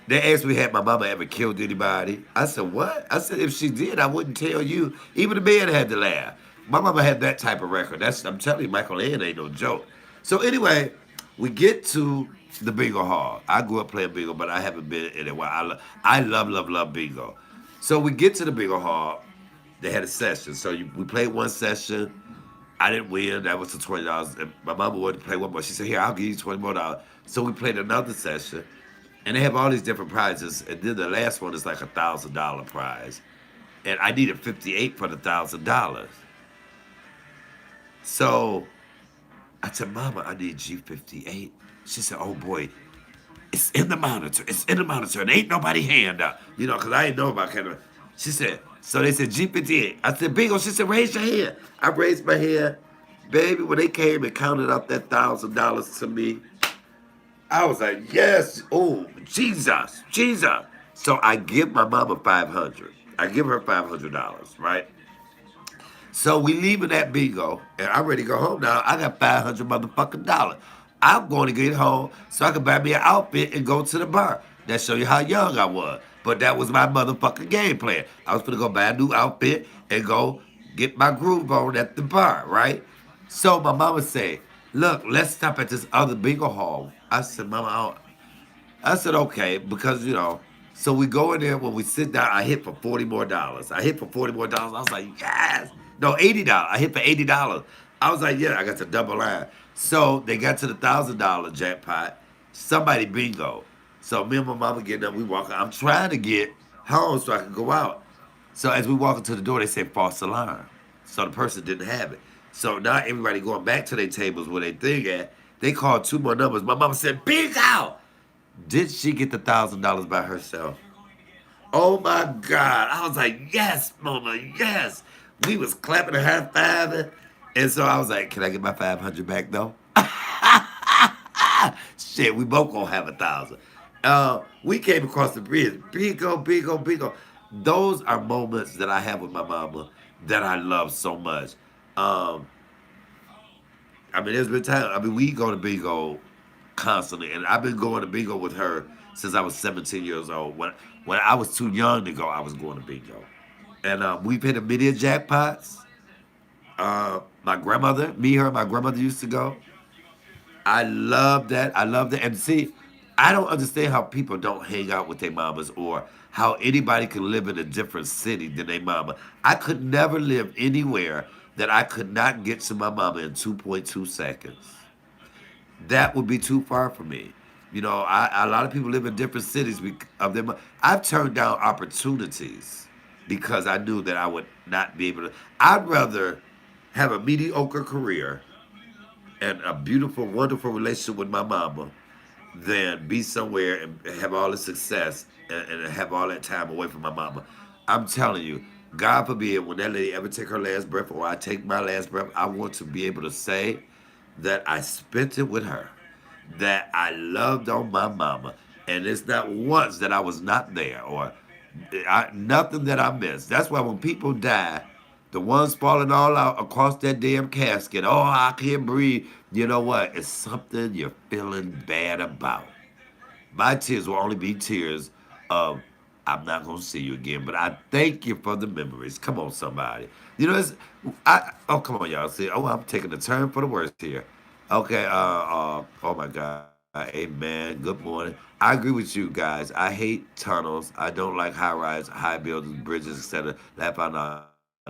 They asked me, had my mama ever killed anybody? I said, what? I said, if she did, I wouldn't tell you. Even the man had to laugh. My mama had that type of record. I'm telling you, Michael Ann ain't no joke. So anyway, we get to the bingo hall. I grew up playing bingo, but I haven't been in a while. I love, love, love bingo. So we get to the bingo hall. They had a session. So we played one session. I didn't win. That was the $20. And my mama wanted to play one more. She said, "Here, I'll give you $20 more." So we played another session, and they have all these different prizes. And then the last one is like $1,000 prize, and I needed 58 for the $1,000. So I said, "Mama, I need G58." She said, "Oh boy, it's in the monitor. It's in the monitor. And ain't nobody hand up. Because I didn't know about kind of." She said, so they said G58. I said, bingo. She said, raise your hand. I raised my hand. Baby, when they came and counted up that $1,000 to me, I was like, yes. Oh, Jesus, Jesus. So I give my mama 500. I give her $500, right? So we leaving that bingo, and I'm ready to go home now. I got 500 motherfucking dollars. I'm going to get home so I can buy me an outfit and go to the bar. That show you how young I was. But that was my motherfucking game plan. I was gonna go buy a new outfit and go get my groove on at the bar, right? So my mama said, "Look, let's stop at this other bingo hall." I said, "Mama, I said, okay, because, so we go in there, when we sit down, I hit for $40 more. I hit for $40 more. I was like, yes. No, $80. I hit for $80. I was like, yeah, I got the double line. So they got to the $1,000 jackpot. somebody bingo. So me and my mama getting up, we walking. I'm trying to get home so I can go out. So as we walk into the door, they say false alarm. So the person didn't have it. So now everybody going back to their tables where they thing at. They called two more numbers. My mama said, bingo! Did she get the $1,000 by herself? Oh my God. I was like, yes, mama, yes. We was clapping and high fiving. And so I was like, can I get my 500 back though? Shit, we both gonna have 1,000. We came across the bridge. Bingo, bingo, bingo. Those are moments that I have with my mama that I love so much. Um, I mean, there's been time. I mean, we go to bingo constantly, and I've been going to bingo with her since I was 17 years old. When I was too young to go, I was going to bingo, and we've hit a many jackpots. My grandmother, me, her, and my grandmother used to go. I love that. I love that. And see, I don't understand how people don't hang out with their mamas or how anybody can live in a different city than their mama. I could never live anywhere that I could not get to my mama in 2.2 seconds. That would be too far for me. You know, a lot of people live in different cities of them. I've turned down opportunities because I knew that I would not be able to. I'd rather have a mediocre career and a beautiful, wonderful relationship with my mama than be somewhere and have all the success and have all that time away from my mama. I'm telling you, God forbid, when that lady ever take her last breath or I take my last breath, I want to be able to say that I spent it with her, that I loved on my mama, and it's not once that I was not there or nothing that I missed. That's why when people die, the ones falling all out across that damn casket, oh, I can't breathe. You know what? It's something you're feeling bad about. My tears will only be tears of I'm not gonna see you again, but I thank you for the memories. Come on, somebody. You know, oh come on, y'all. See, oh, I'm taking a turn for the worst here. Okay, oh my God, amen. Good morning. I agree with you guys. I hate tunnels. I don't like high rise, high buildings, bridges, etc. Laugh out loud.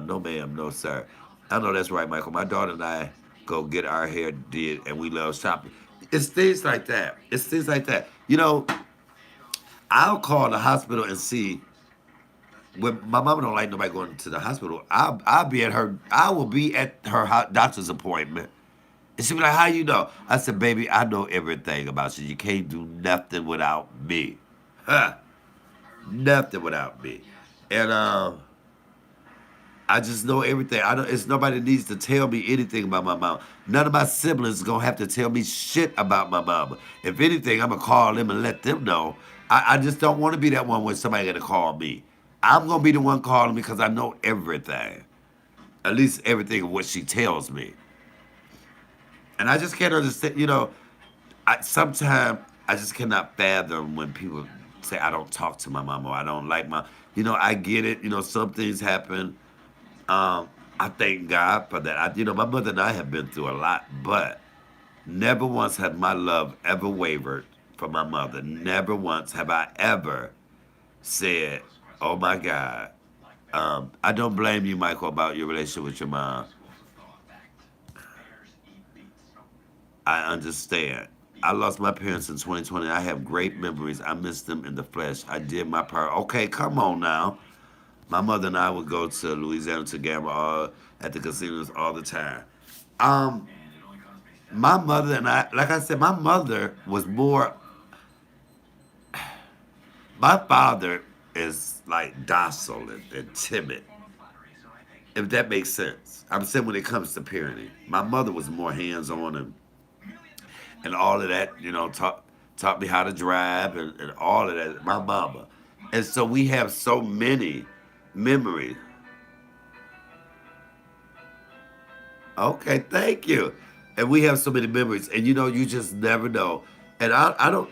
No, ma'am, no, sir. I know that's right, Michael. My daughter and I go get our hair did, and we love shopping. It's things like that. It's things like that. You know, I'll call the hospital and see when my mama don't like nobody going to the hospital. I'll be at her. I will be at her doctor's appointment, and she be like, "How you know?" I said, "Baby, I know everything about you. You can't do nothing without me, huh? Nothing without me." And I just know everything. I don't. It's nobody needs to tell me anything about my mama. None of my siblings is gonna have to tell me shit about my mama. If anything, I'm gonna call them and let them know. I just don't want to be that one when somebody gonna call me. I'm gonna be the one calling because I know everything. At least everything of what she tells me. And I just can't understand. You know, I sometimes I just cannot fathom when people say I don't talk to my mama or I don't like my. You know, I get it. You know, some things happen. I thank God for that. My mother and I have been through a lot, but never once had my love ever wavered for my mother. Never once have I ever said, "Oh my God." I don't blame you, Michael, about your relationship with your mom. I understand. I lost my parents in 2020. I have great memories. I miss them in the flesh. I did my part. Okay, come on now. My mother and I would go to Louisiana to gamble at the casinos all the time. Um, my mother and I, like I said, my mother was more. My father is like docile and timid, if that makes sense. I'm saying when it comes to parenting, my mother was more hands on and all of that. Taught me how to drive and all of that. My mama, and so we have so many memories. Okay, thank you. And we have so many memories, and you just never know. And I don't,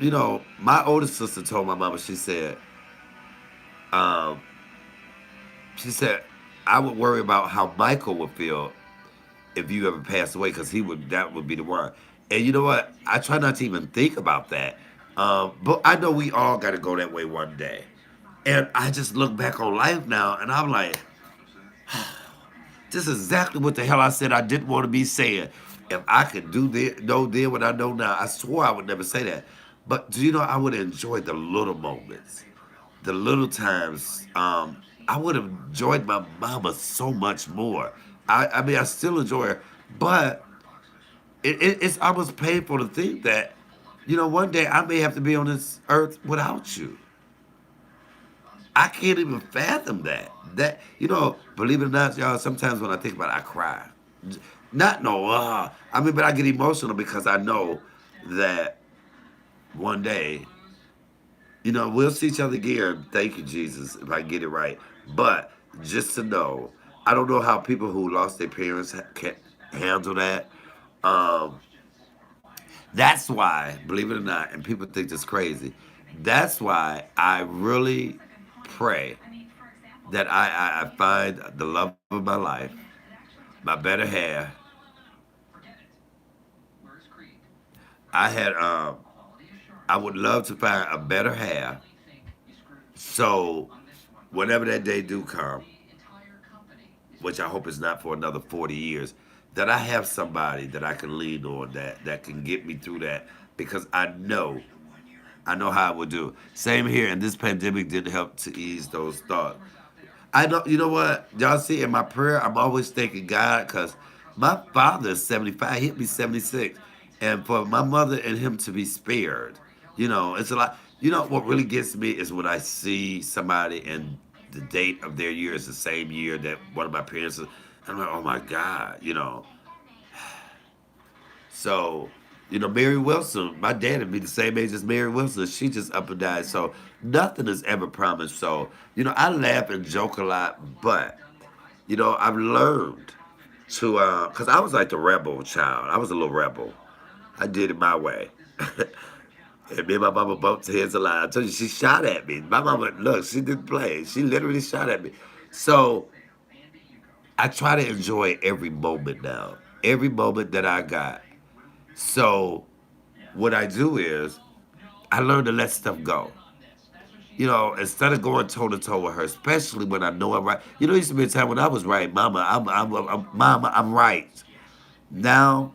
my oldest sister told my mama, um, she said, I would worry about how Michael would feel if you ever passed away, because that would be the one. And you know what? I try not to even think about that. But I know we all got to go that way one day. And I just look back on life now, and I'm like, this is exactly what the hell I said I didn't want to be saying. If I could know then what I know now, I swore I would never say that. But do you know I would enjoy the little moments, the little times. I would have enjoyed my mama so much more. I mean, I still enjoy her, but it's almost painful to think that, one day I may have to be on this earth without you. I can't even fathom that. Believe it or not, y'all, sometimes when I think about it, I cry. Not no, I mean, but I get emotional because I know that one day, we'll see each other again. Thank you, Jesus, if I get it right. But just to know, I don't know how people who lost their parents can handle that. Um, that's why, believe it or not, and people think this crazy. That's why I really pray that I find the love of my life, my better half. I had I would love to find a better half. So whenever that day do come, which I hope is not for another 40 years, that I have somebody that I can lean on that can get me through that because I know how I would do. Same here, and this pandemic didn't help to ease those thoughts. I know, you know what? Y'all see in my prayer, I'm always thanking God because my father is 75, he'll be 76. And for my mother and him to be spared, it's a lot. You know what really gets me is when I see somebody and the date of their year is the same year that one of my parents is. I'm like, oh my God. So, Mary Wilson, my dad would be the same age as Mary Wilson. She just up and died. So nothing is ever promised. So, I laugh and joke a lot, but, I've learned to, because I was like the rebel child. I was a little rebel. I did it my way. And me and my mama bumped heads a lot. I told you, she shot at me. My mama, look, she didn't play. She literally shot at me. So I try to enjoy every moment now, every moment that I got. So what I do is I learn to let stuff go. Instead of going toe to toe with her, especially when I know I'm right. It used to be a time when I was right, Mama. Mama, I'm right. Now,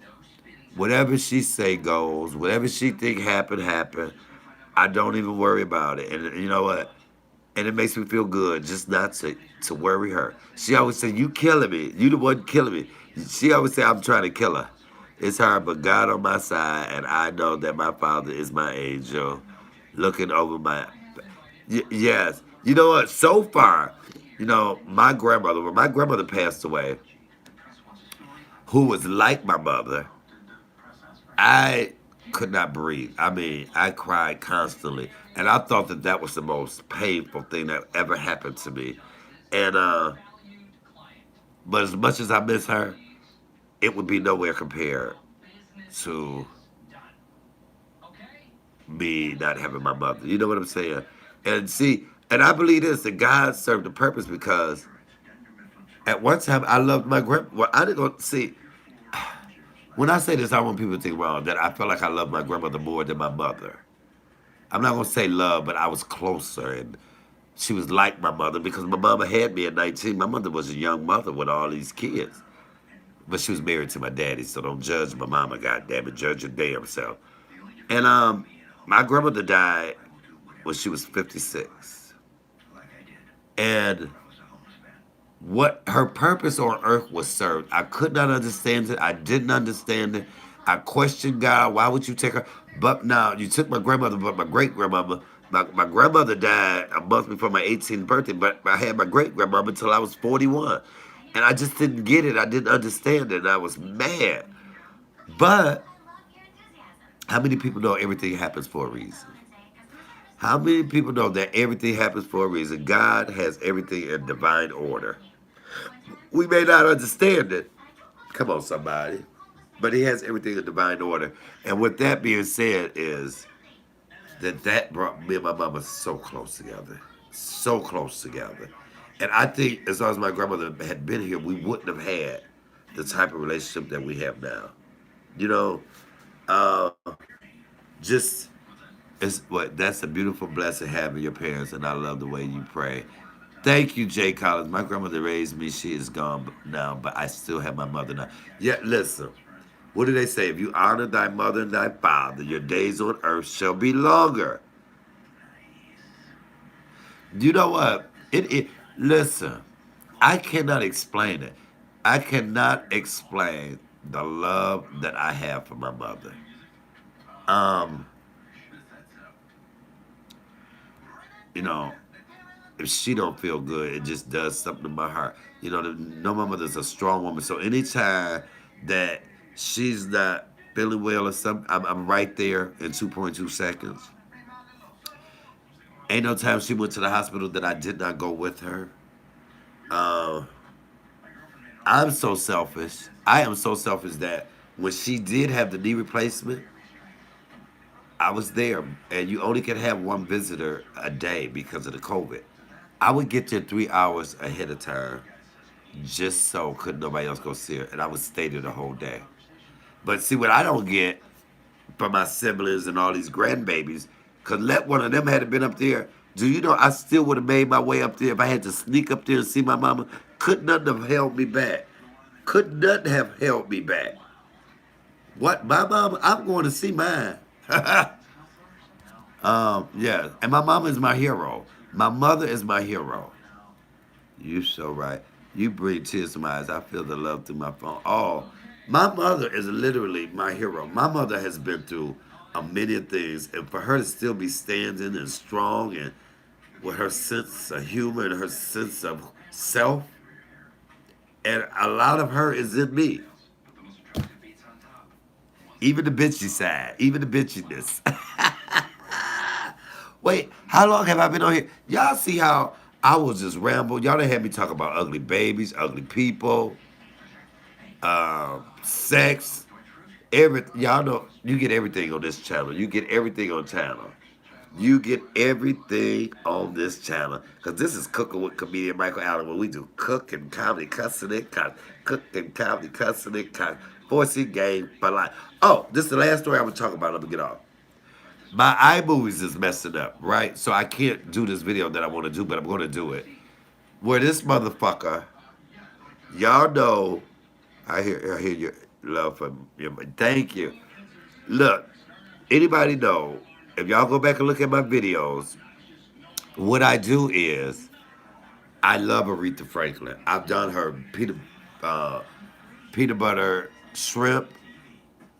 whatever she say goes, whatever she think happen. I don't even worry about it. And you know what? And it makes me feel good just not to worry her. She always say, "You killing me. You the one killing me." She always say, "I'm trying to kill her." It's her, but God on my side, and I know that my Father is my angel, looking over my. Yes, you know what? So far, my grandmother, when my grandmother passed away, who was like my mother, I could not breathe. I mean, I cried constantly, and I thought that that was the most painful thing that ever happened to me. And but as much as I miss her, it would be nowhere compared to me not having my mother. You know what I'm saying? And see, and I believe this that God served a purpose because at one time I loved my grand. Well, I didn't go see. When I say this, I want people to think wrong that I felt like I loved my grandmother more than my mother. I'm not gonna say love, but I was closer, and she was like my mother because my mama had me at 19. My mother was a young mother with all these kids, but she was married to my daddy, so don't judge my mama. God damn it, judge your damn self. And my grandmother died when she was 56, and what her purpose on earth was served. I could not understand it. I didn't understand it. I questioned God. Why would you take her? But now you took my grandmother, but my great grandmother. My grandmother died a month before my 18th birthday, but I had my great grandmother until I was 41. And I just didn't get it. I didn't understand it. And I was mad. But how many people know everything happens for a reason? How many people know that everything happens for a reason? God has everything in divine order. We may not understand it. Come on, somebody. But he has everything in divine order. And with that being said is that brought me and my mama so close together. So close together. And I think as long as my grandmother had been here, we wouldn't have had the type of relationship that we have now. You know, uh, just it's what that's a beautiful blessing having your parents, and I love the way you pray. Thank you, Jay Collins. My grandmother raised me. She is gone now, but I still have my mother now. Yeah, listen. What do they say? If you honor thy mother and thy father, your days on earth shall be longer. You know what? It listen, I cannot explain it. I cannot explain the love that I have for my mother. Um, you know, if she don't feel good, it just does something to my heart. You know, no, my mother's a strong woman. So anytime that she's not feeling well or something, I'm right there in 2.2 seconds. Ain't no time she went to the hospital that I did not go with her. Uh, I'm so selfish. I am so selfish that when she did have the knee replacement, I was there, and you only could have one visitor a day because of the COVID. I would get there 3 hours ahead of time, just so could nobody else go see her, and I would stay there the whole day. But see, what I don't get from my siblings and all these grandbabies, cause let one of them had been up there. Do you know I still would have made my way up there if I had to sneak up there and see my mama? Could nothing have held me back. Could nothing have held me back. What my mama? I'm going to see mine. Yeah, and my mama is my hero. My mother is my hero. You so right. You bring tears to my eyes. I feel the love through my phone. Oh, my mother is literally my hero. My mother has been through a million things, and for her to still be standing and strong, and with her sense of humor and her sense of self, and a lot of her is in me. Even the bitchy side, even the bitchiness. Wait, how long have I been on here? Y'all see how I was just ramble? Y'all done had me talk about ugly babies, ugly people, sex, everything. Y'all know you get everything on this channel. You get everything on channel. You get everything on this channel. Because this is Cooking with Comedian Michael Allen, where we do cooking, comedy, cussing it, cooking, comedy, cussing it, forcing game for life. Oh, this is the last story I'm going to talk about. Let me get off. My iMovies is messing up, right? So I can't do this video that I want to do, but I'm going to do it. Where this motherfucker, y'all know, I hear your love for you. Thank you. Look, anybody know, if y'all go back and look at my videos, what I do is I love Aretha Franklin. I've done her uh, peanut butter shrimp.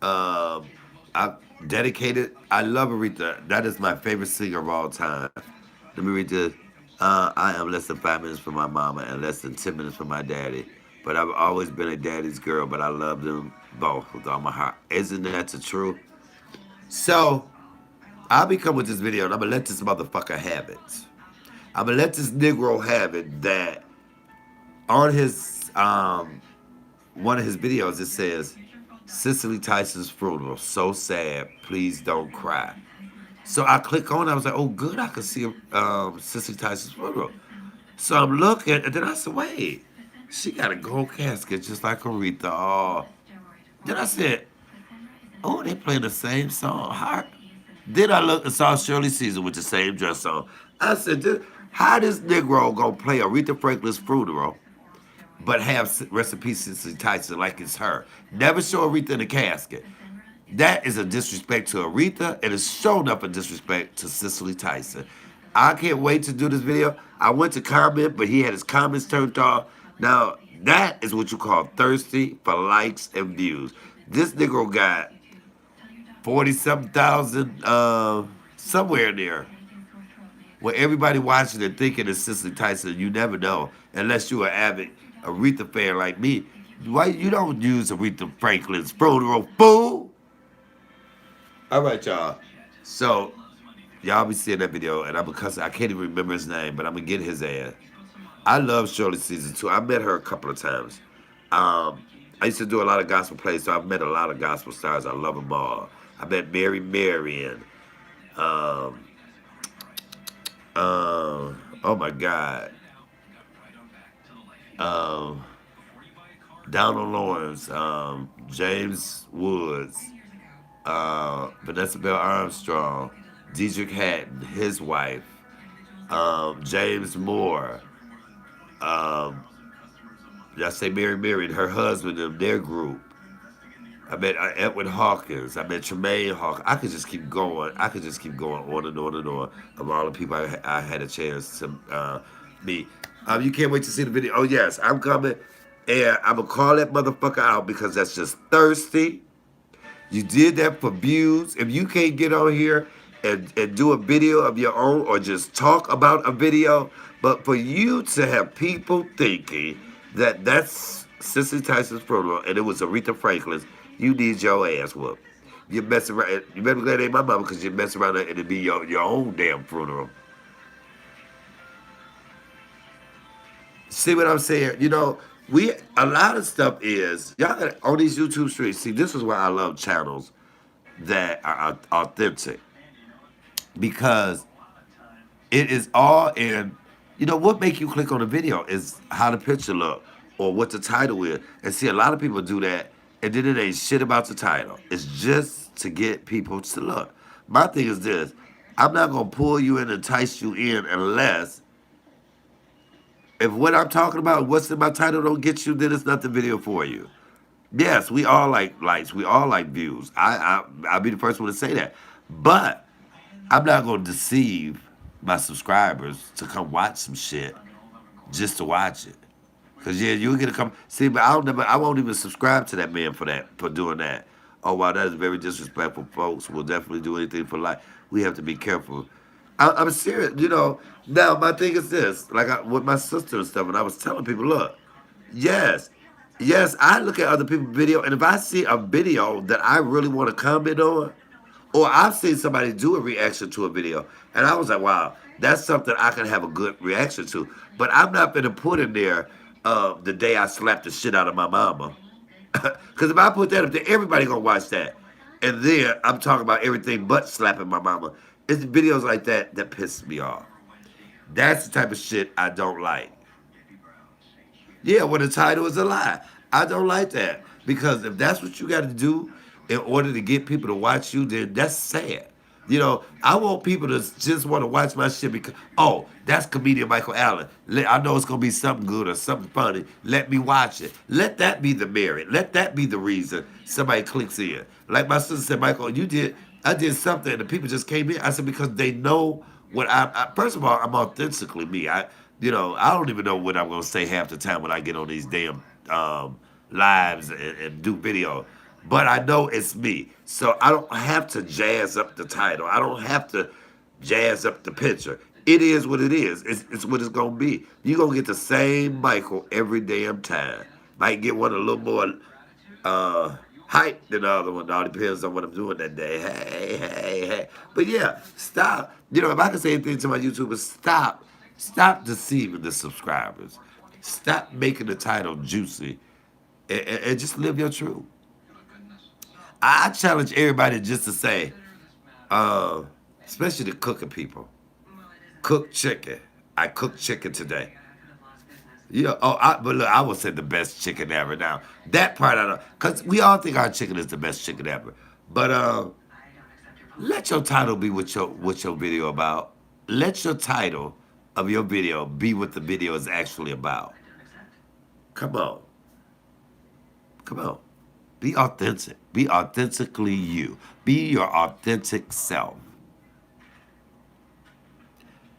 Um, I've dedicated. I love Aretha. That is my favorite singer of all time. Let me read this. I am less than 5 minutes from my mama and less than 10 minutes from my daddy. But I've always been a daddy's girl, but I love them both with all my heart. Isn't that the truth? So I'll be coming with this video and I'm gonna let this motherfucker have it. I'm gonna let this Negro have it that on his one of his videos it says Cicely Tyson's funeral, so sad, please don't cry. So I click on it, I was like, oh good, I can see Cicely Tyson's funeral. So I'm looking, and then I said, wait, she got a gold casket just like Aretha. Oh. Then I said, oh, they playing the same song. How? Then I looked and saw Shirley Caesar with the same dress on. I said, how this Negro gonna play Aretha Franklin's funeral, but have Recipe Cicely Tyson like it's her? Never show Aretha in a casket. That is a disrespect to Aretha, and it's shown up a disrespect to Cicely Tyson. I can't wait to do this video. I went to comment, but he had his comments turned off. Now, that is what you call thirsty for likes and views. This nigga got 40 something thousand, somewhere in there. Where everybody watching and thinking it's Cicely Tyson, you never know, unless you're an avid Aretha fan like me. Why you don't use Aretha Franklin's funeral, fool? All right, y'all. So y'all be seeing that video, and I'm because I can't even remember his name, but I'm gonna get his ass. I love Shirley Season 2. I met her a couple of times. I used to do a lot of gospel plays, so I've met a lot of gospel stars. I love them all. I met Mary Marian. Um, oh my God. Um, Donald Lawrence. James Woods. Vanessa Bell Armstrong. Dietrich Hatton, his wife. James Moore. Um, I say Mary Marian, her husband, and their group. I met Edwin Hawkins. I met Tremaine Hawkins. I could just keep going. I could just keep going on and on and on of all the people I had a chance to meet. You can't wait to see the video. Oh yes, I'm coming, and I'm gonna call that motherfucker out because that's just thirsty. You did that for views. If you can't get on here and do a video of your own or just talk about a video, but for you to have people thinking that that's Sissy Tyson's funeral and it was Aretha Franklin's, you need your ass whooped. You mess around. You better glad it ain't my mama because you mess around and it'll be your own damn funeral. See what I'm saying? We a lot of stuff is y'all got on these YouTube streets. See, this is why I love channels that are authentic because it is all in. What make you click on the video is how the picture look or what the title is. And see, a lot of people do that, and then it ain't shit about the title. It's just to get people to look. My thing is this: I'm not gonna pull you in and entice you in unless if what I'm talking about, what's in my title, don't get you, then it's not the video for you. Yes, we all like likes, we all like views. I'll be the first one to say that, but I'm not gonna deceive my subscribers to come watch some shit just to watch it. Cause yeah, you get to come see, but I won't even subscribe to that man for doing that. Oh wow, that is very disrespectful. Folks will definitely do anything for life. We have to be careful. I'm serious. Now my thing is this: like with my sister and stuff, and I was telling people, look, yes, yes, I look at other people's video, and if I see a video that I really want to comment on, or I've seen somebody do a reaction to a video, and I was like, wow, that's something I can have a good reaction to. But I'm not gonna put in there the day I slapped the shit out of my mama. Because if I put that up there, everybody gonna watch that. And then I'm talking about everything but slapping my mama. It's videos like that that piss me off. That's the type of shit I don't like. Yeah, when the title is a lie. I don't like that. Because if that's what you got to do in order to get people to watch you, then that's sad. I want people to just want to watch my shit because, oh, that's comedian Michael Allen. I know it's going to be something good or something funny. Let me watch it. Let that be the merit. Let that be the reason somebody clicks in. Like my sister said, Michael, I did something and the people just came in. I said, because they know what first of all, I'm authentically me. I don't even know what I'm gonna say half the time when I get on these damn lives and do video. But I know it's me, so I don't have to jazz up the title. I don't have to jazz up the picture. It is what it is. It's what it's gonna be. You're gonna get the same Michael every damn time. Might get one a little more hype than the other one. All depends on what I'm doing that day. Hey, hey, hey. But yeah, stop. If I can say anything to my YouTubers, stop deceiving the subscribers. Stop making the title juicy and just live your truth. I challenge everybody just to say, uh, especially the cooking people, cook chicken. I cooked chicken today. Yeah. Oh, but look, I would say the best chicken ever. Now that part I don't, cause we all think our chicken is the best chicken ever. But let your title be what your video about. Let your title of your video be what the video is actually about. Come on, come on. Be authentic. Be authentically you. Be your authentic self.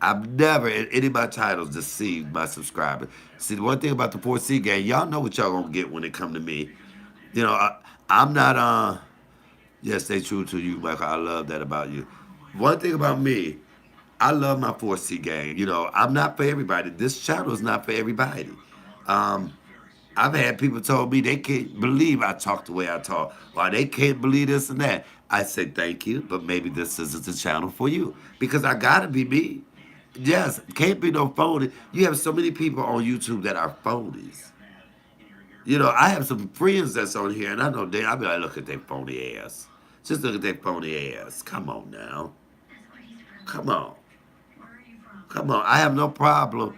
I've never in any of my titles deceived my subscribers. See, the one thing about the 4C gang, y'all know what y'all gonna get when it come to me. I'm not yes, stay true to you, Michael. I love that about you. One thing about me, I love my 4C gang. I'm not for everybody. This channel is not for everybody. Um, I've had people told me they can't believe I talk the way I talk, or they can't believe this and that. I said thank you, but maybe this isn't the channel for you because I gotta be me. Yes, can't be no phony. You have so many people on YouTube that are phonies. I have some friends that's on here, and I know I be like, look at their phony ass. Just look at their phony ass. Come on now. Come on. Come on. I have no problem.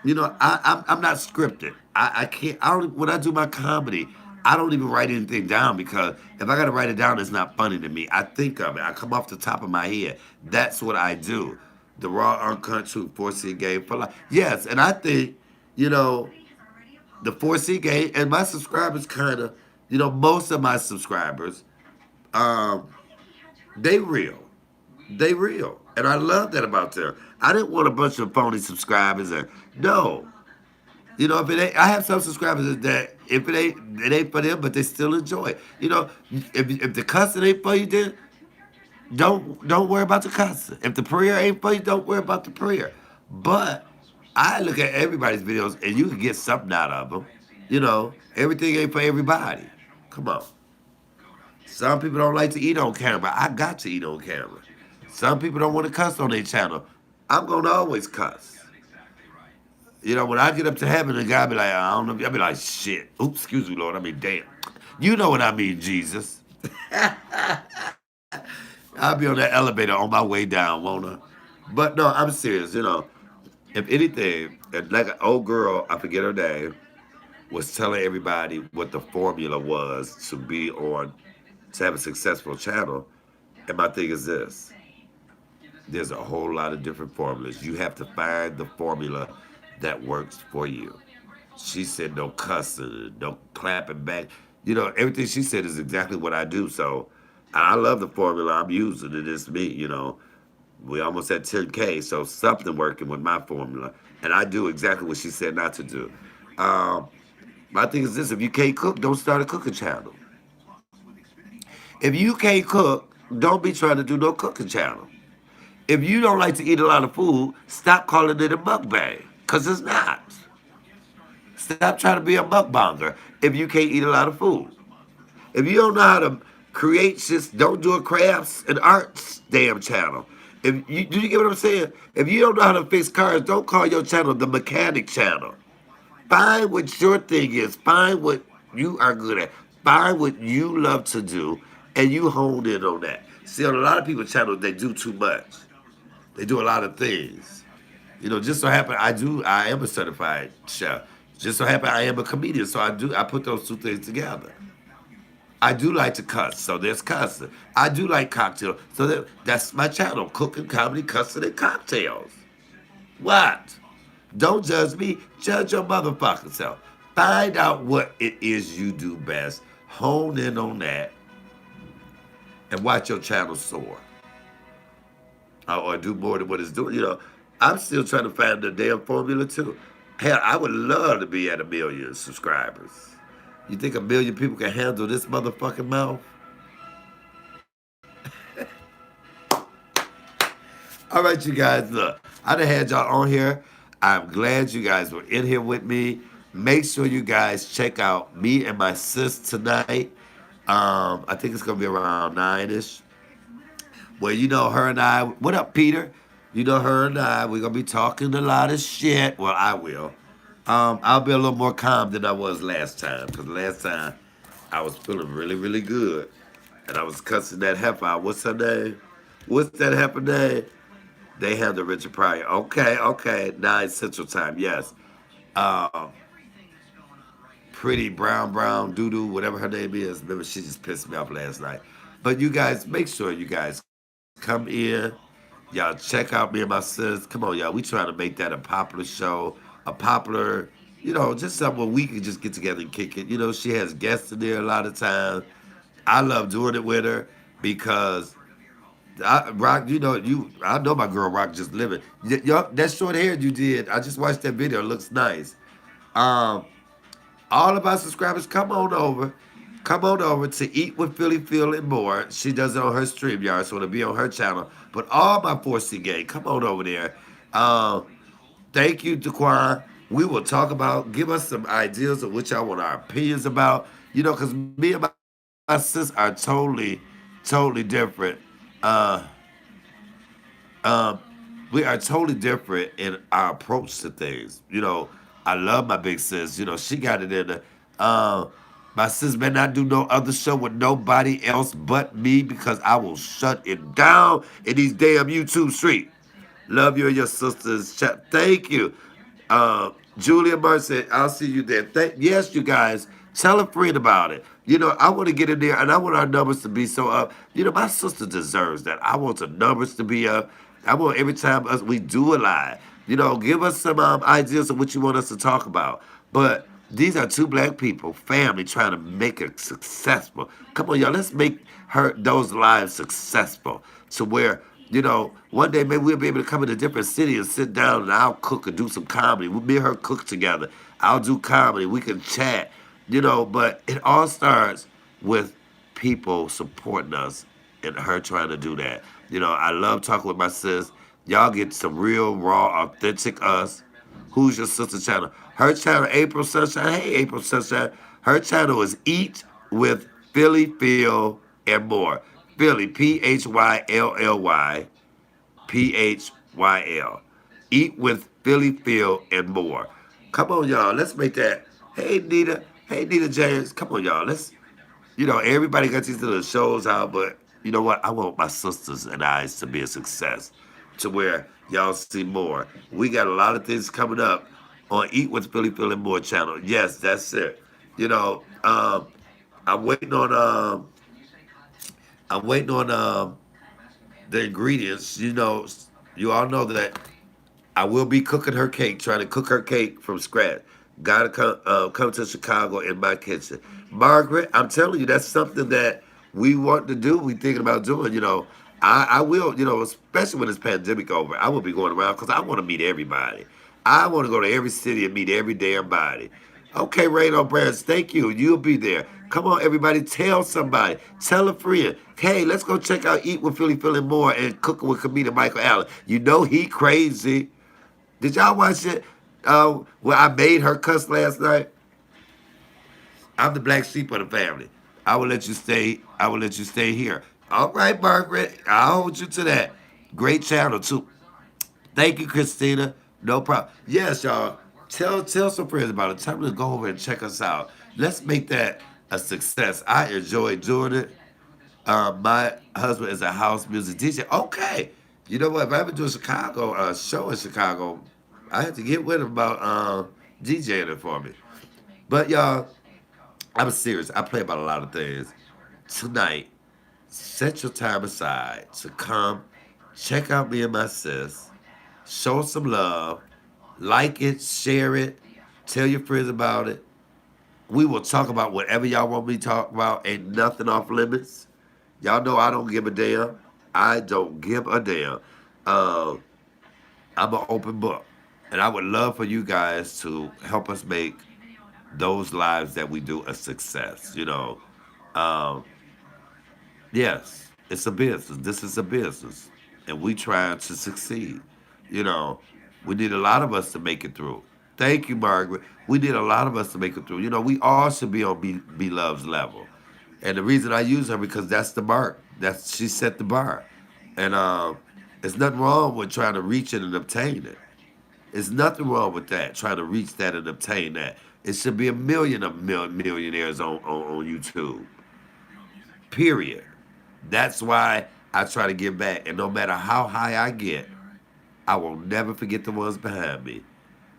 I'm not scripted. I can't. I don't. When I do my comedy, I don't even write anything down because if I got to write it down, it's not funny to me. I think of it. I come off the top of my head. That's what I do. The raw, uncut truth, 4C game for life. Yes, and I think, you know, the 4C game and my subscribers kind of, Most of my subscribers, um, they real. They real. And I love that about them. I didn't want a bunch of phony subscribers. No. If it ain't, I have some subscribers that if it ain't for them, but they still enjoy it. If the cussing ain't for you, then don't worry about the cussing. If the prayer ain't for you, don't worry about the prayer. But I look at everybody's videos, and you can get something out of them. Everything ain't for everybody. Come on. Some people don't like to eat on camera. I got to eat on camera. Some people don't want to cuss on their channel. I'm gonna always cuss. When I get up to heaven, the guy be like, I don't know. I be like, shit. Oops, excuse me, Lord. I mean, damn. You know what I mean, Jesus. I'll be on that elevator on my way down, won't I? But no, I'm serious. If anything, like an old girl, I forget her name, was telling everybody what the formula was to have a successful channel. And my thing is this: there's a whole lot of different formulas. You have to find the formula that works for you. She said no cussing, no clapping back. Everything she said is exactly what I do. So I love the formula I'm using, and it's me. We almost at 10K, so something working with my formula. And I do exactly what she said not to do. Um, my thing is this: if you can't cook, don't start a cooking channel. If you can't cook, don't be trying to do no cooking channel. If you don't like to eat a lot of food, stop calling it a mukbang, because it's not. Stop trying to be a mukbanger if you can't eat a lot of food. If you don't know how to create just don't do a crafts and arts damn channel. If you do you get what I'm saying? If you don't know how to fix cars, don't call your channel the mechanic channel. Find what your thing is. Find what you are good at. Find what you love to do, and you hone in on that. See, on a lot of people's channels, they do too much. They do a lot of things. Just so happen I am a certified chef. Just so happen I am a comedian. So I put those two things together. I do like to cuss, so there's cussing. I do like cocktails, so that's my channel: cooking, comedy, cussing, and cocktails. What? Don't judge me. Judge your motherfucking self. Find out what it is you do best. Hone in on that, and watch your channel soar, or do more than what it's doing. I'm still trying to find the damn formula too. Hell, I would love to be at 1 million subscribers. You think 1 million people can handle this motherfucking mouth? All right, you guys, look, I done had y'all on here. I'm glad you guys were in here with me. Make sure you guys check out me and my sis tonight. I think it's gonna be around 9ish. Well, her and I. What up, Peter? Her and I. We're gonna be talking a lot of shit. Well, I will. I'll be a little more calm than I was last time, because last time I was feeling really, really good, and I was cussing that heifer out. What's her name? What's that heifer name? They have the Richard Pryor. Okay, okay. 9 Central Time. Yes. Uh, Pretty brown doo doo, whatever her name is. Remember, she just pissed me off last night. But you guys, make sure you guys come in. Y'all check out me and my sis. Come on, y'all. We trying to make that a popular show, a popular, just something where we can just get together and kick it. She has guests in there a lot of times. I love doing it with her because Rock, I know my girl Rock just living. That short hair you did, I just watched that video. It looks nice. Um, all of our subscribers, come on over. Come on over to Eat with Philly Phil and more. She does it on her StreamYard, so it'll be on her channel. But all my 4C gang, come on over there. Um, Thank you, Daquan. We will talk about, give us some ideas of what y'all want our opinions about. Because me and my sis are totally different. Uh, um, we are totally different in our approach to things. I love my big sis. She got it in the. Uh, my sis may not do no other show with nobody else but me because I will shut it down in these damn YouTube streets. Love you and your sisters. Thank you. Julia Mercy, I'll see you there. Yes, you guys, tell a friend about it. I want to get in there and I want our numbers to be so up. My sister deserves that. I want the numbers to be up. I want every time we do a live, give us some ideas of what you want us to talk about. But These are two black people, family, trying to make it successful. Come on, y'all, let's make those lives successful to where, one day maybe we'll be able to come in a different city and sit down and I'll cook and do some comedy. Me and her cook together. I'll do comedy. We can chat, but it all starts with people supporting us and her trying to do that. I love talking with my sis. Y'all get some real, raw, authentic us. Who's your sister channel? Her channel, April Sunshine. Hey, April Sunshine. Her channel is Eat with Philly, Phil, and More. Philly, Phylly. Eat with Philly, Phil, and More. Come on, y'all. Let's make that. Hey, Nita. Hey, Nita James. Come on, y'all. Everybody got these little shows out, but you know what? I want my sisters and I's to be a success to where y'all see more. We got a lot of things coming up on Eat with Philly Phil and More channel. Yes, that's it. You know, um, I'm waiting on I'm waiting on the ingredients. You all know that I will be cooking her cake, trying to cook her cake from scratch. Gotta come to Chicago in my kitchen. Margaret, I'm telling you, that's something that we want to do. We thinking about doing. I will. Especially when this pandemic over, I will be going around because I want to meet everybody. I want to go to every city and meet every damn body. Okay, Rayno Brands, thank you. You'll be there. Come on, everybody, tell somebody. Tell a friend. Hey, let's go check out Eat with Philly Phil and More and Cooking with comedian Michael Allen. You know he crazy. Did y'all watch it? Where I made her cuss last night. I'm the black sheep of the family. I will let you stay. I will let you stay here. All right, Margaret. I'll hold you to that. Great channel too. Thank you, Christina. No problem. Yes, y'all. Tell some friends about it. Tell them to go over and check us out. Let's make that a success. I enjoy doing it. My husband is a house music DJ. Okay. You know what? If I ever do a Chicago show in Chicago, I have to get with him about DJing it for me. But y'all, I'm serious. I play about a lot of things. Tonight, set your time aside to come check out me and my sis. Show some love. Like it, share it, tell your friends about it. We will talk about whatever y'all want me to talk about. Ain't nothing off limits. Y'all know I don't give a damn. I don't give a damn. Uh, I'm an open book. And I would love for you guys to help us make those lives that we do a success. Um, yes, it's a business. This is a business. And we trying to succeed. You know, we need a lot of us to make it through. Thank you, Margaret. We need a lot of us to make it through. We all should be on B Love's level. And the reason I use her because that's the mark. She set the bar. And there's nothing wrong with trying to reach it and obtain it. There's nothing wrong with that, trying to reach that and obtain that. It should be a million of millionaires on YouTube. Period. That's why I try to give back. And no matter how high I get, I will never forget the ones behind me.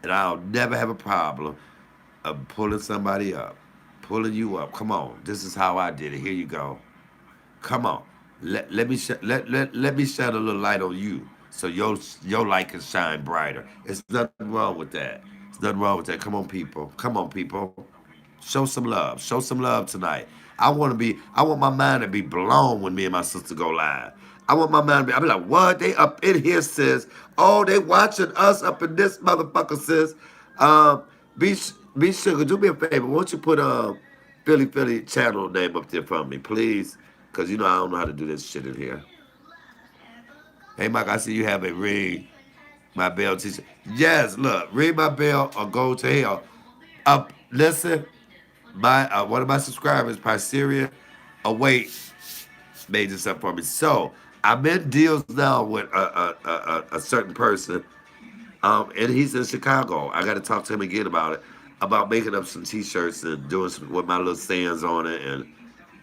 And I'll never have a problem of pulling somebody up, pulling you up. Come on. This is how I did it. Here you go. Come on. Let me shine a little light on you so your light can shine brighter. It's nothing wrong with that. It's nothing wrong with that. Come on, people. Come on, people. Show some love. Show some love tonight. I want my mind to be blown when me and my sister go live. I want my mind to be, I be like, what? They up in here, sis. Oh, they watching us up in this motherfucker, sis. Um, be sugar. Do me a favor. Won't you put Philly channel name up there for me, please? Cause I don't know how to do this shit in here. Hey, Mike, I see you have a ring my bell teacher. Yes, look, ring my bell or go to hell. Listen, my one of my subscribers, Pyseria, await made this up for me. So I'm in deals now with a certain person, and he's in Chicago. I got to talk to him again about it, about making up some T-shirts and doing some with my little sayings on it, and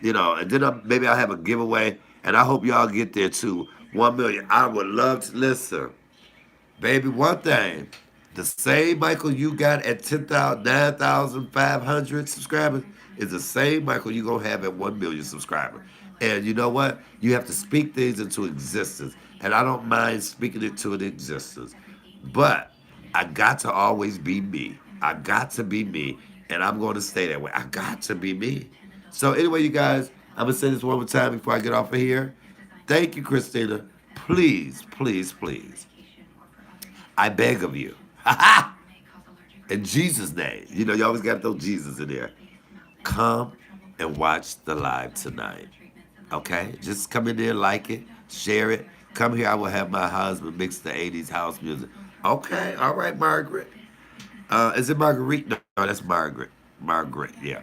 then maybe I'll have a giveaway, and I hope y'all get there too. 1 million. I would love to listen. Baby, one thing. The same Michael you got at 10,000, 9,500 subscribers is the same Michael you going to have at 1 million subscribers. And you know what? You have to speak things into existence. And I don't mind speaking it to an existence. But I got to always be me. I got to be me. and I'm going to stay that way. I got to be me. So anyway, you guys, I'm gonna say this one more time before I get off of here. Thank you, Christina. Please, please, please, I beg of you, in Jesus' name. You know, you always got to throw Jesus in there. Come and watch the live tonight. Okay? Just come in there, like it, share it. Come here, I will have my husband mix the 80s house music. Okay, all right, Margaret. Is it Marguerite? No, that's Margaret. Margaret, yeah.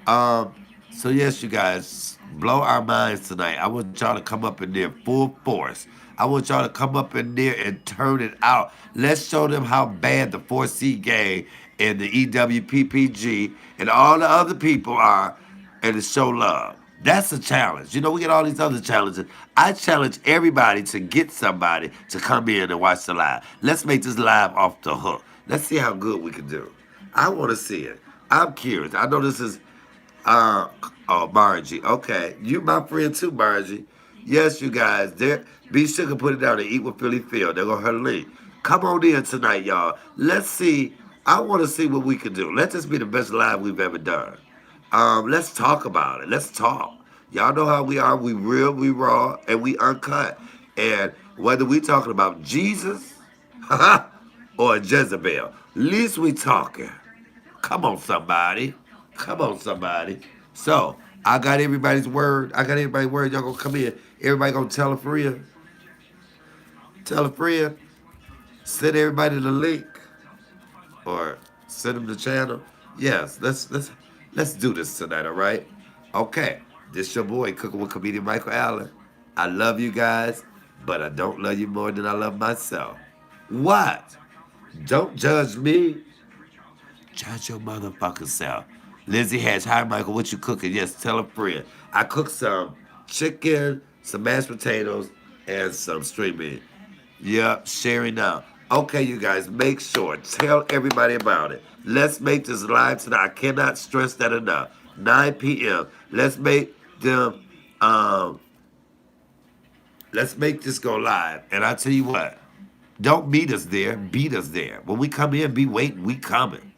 Um, so yes, you guys, blow our minds tonight. I want y'all to come up in there full force. I want y'all to come up in there and turn it out. Let's show them how bad the 4C gang and the EWPPG and all the other people are, and to show love. That's a challenge. You know, we get all these other challenges. I challenge everybody to get somebody to come in and watch the live. Let's make this live off the hook. Let's see how good we can do. I want to see it. I'm curious. I know this is uh, oh, Margie. Okay. You my friend too, Margie. Yes, you guys. There, be sure to put it down and eat with Philly Phil. They're gonna her link. Come on in tonight, y'all. Let's see. I want to see what we can do. Let this be the best live we've ever done. Let's talk about it. Let's talk. Y'all know how we are. We real, we raw, and we uncut. And whether we talking about Jesus or Jezebel, at least we talking. Come on, somebody. Come on, somebody. So I got everybody's word. I got everybody's word. Y'all gonna come in. Everybody gonna tell a friend. Tell a friend. Send everybody the link or send them the channel. Yes, let's do this tonight. All right. Okay. This your boy cooking with comedian Michael Allen. I love you guys, but I don't love you more than I love myself. What? Don't judge me. Judge your motherfucking self. Lizzie Hatch, hi Michael, what you cooking? Yes, tell a friend. I cooked some chicken, some mashed potatoes, and some string beans. Yep, sharing now. Okay, you guys, make sure, tell everybody about it. Let's make this live tonight. I cannot stress that enough. 9 p.m. Let's make them um let's make this go live. And I tell you what, don't meet us there, beat us there. When we come in, be waiting, we coming.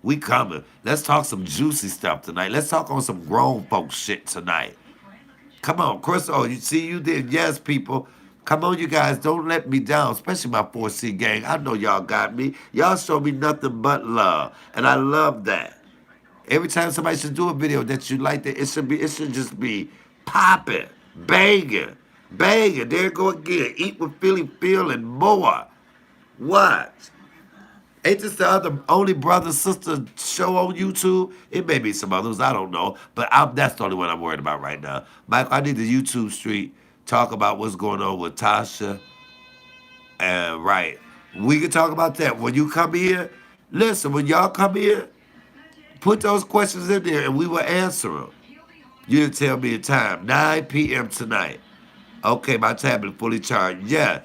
We coming. Let's talk some juicy stuff tonight. Let's talk on some grown folks shit tonight. Come on, Chris. Oh, you see, you did. Yes, people. Come on, you guys. Don't let me down, especially my 4C gang. I know y'all got me. Y'all show me nothing but love. And I love that. Every time somebody should do a video that you like, that it should just be popping, banging, banging. There you go again. Eat with Philly Phil and more. What? Ain't this the other only brother sister show on YouTube? It may be some others, I don't know. But that's the only one I'm worried about right now. Michael, I need the YouTube street talk about what's going on with Tasha. And right. We can talk about that. When you come here, listen, when y'all come here, put those questions in there and we will answer them. You didn't tell me the time. 9 p.m. tonight. Okay, my tablet fully charged. Yeah.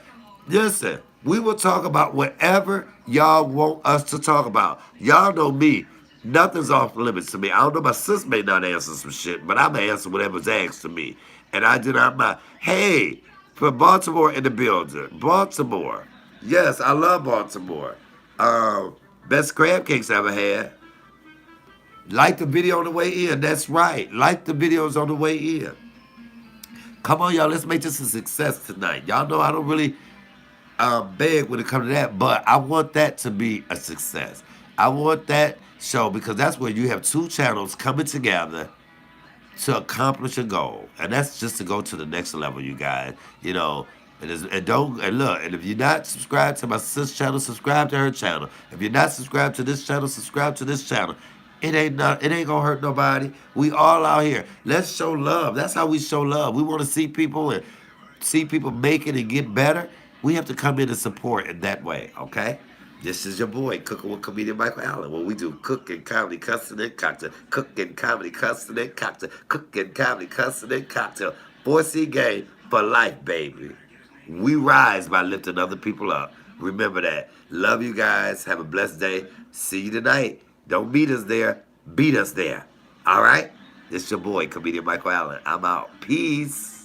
Listen, we will talk about whatever y'all want us to talk about. Y'all know me. Nothing's off limits to me. I don't know, my sis may not answer some shit, but I'm going to answer whatever's asked to me. And I do not mind. Hey, for Baltimore in the building. Baltimore. Yes, I love Baltimore. Best crab cakes I ever had. Like the video on the way in. That's right. Like the videos on the way in. Come on, y'all. Let's make this a success tonight. Y'all know I don't really beg when it comes to that, but I want that to be a success. I want that show because that's where you have two channels coming together to accomplish a goal, and that's just to go to the next level, you guys. You know, and don't and look. And if you're not subscribed to my sis channel, subscribe to her channel. If you're not subscribed to this channel, subscribe to this channel. It ain't gonna hurt nobody. We all out here. Let's show love. That's how we show love. We want to see people make it and get better. We have to come in and support in that way. Okay. This is your boy, Cooking with Comedian Michael Allen. When we do cooking, comedy, cussing, and cocktail. Cooking, comedy, cussing, and cocktail. Cooking, comedy, cussing, and cocktail. 4C game for life, baby. We rise by lifting other people up. Remember that. Love you guys. Have a blessed day. See you tonight. Don't meet us there. Beat us there. All right? This your boy, Comedian Michael Allen. I'm out. Peace.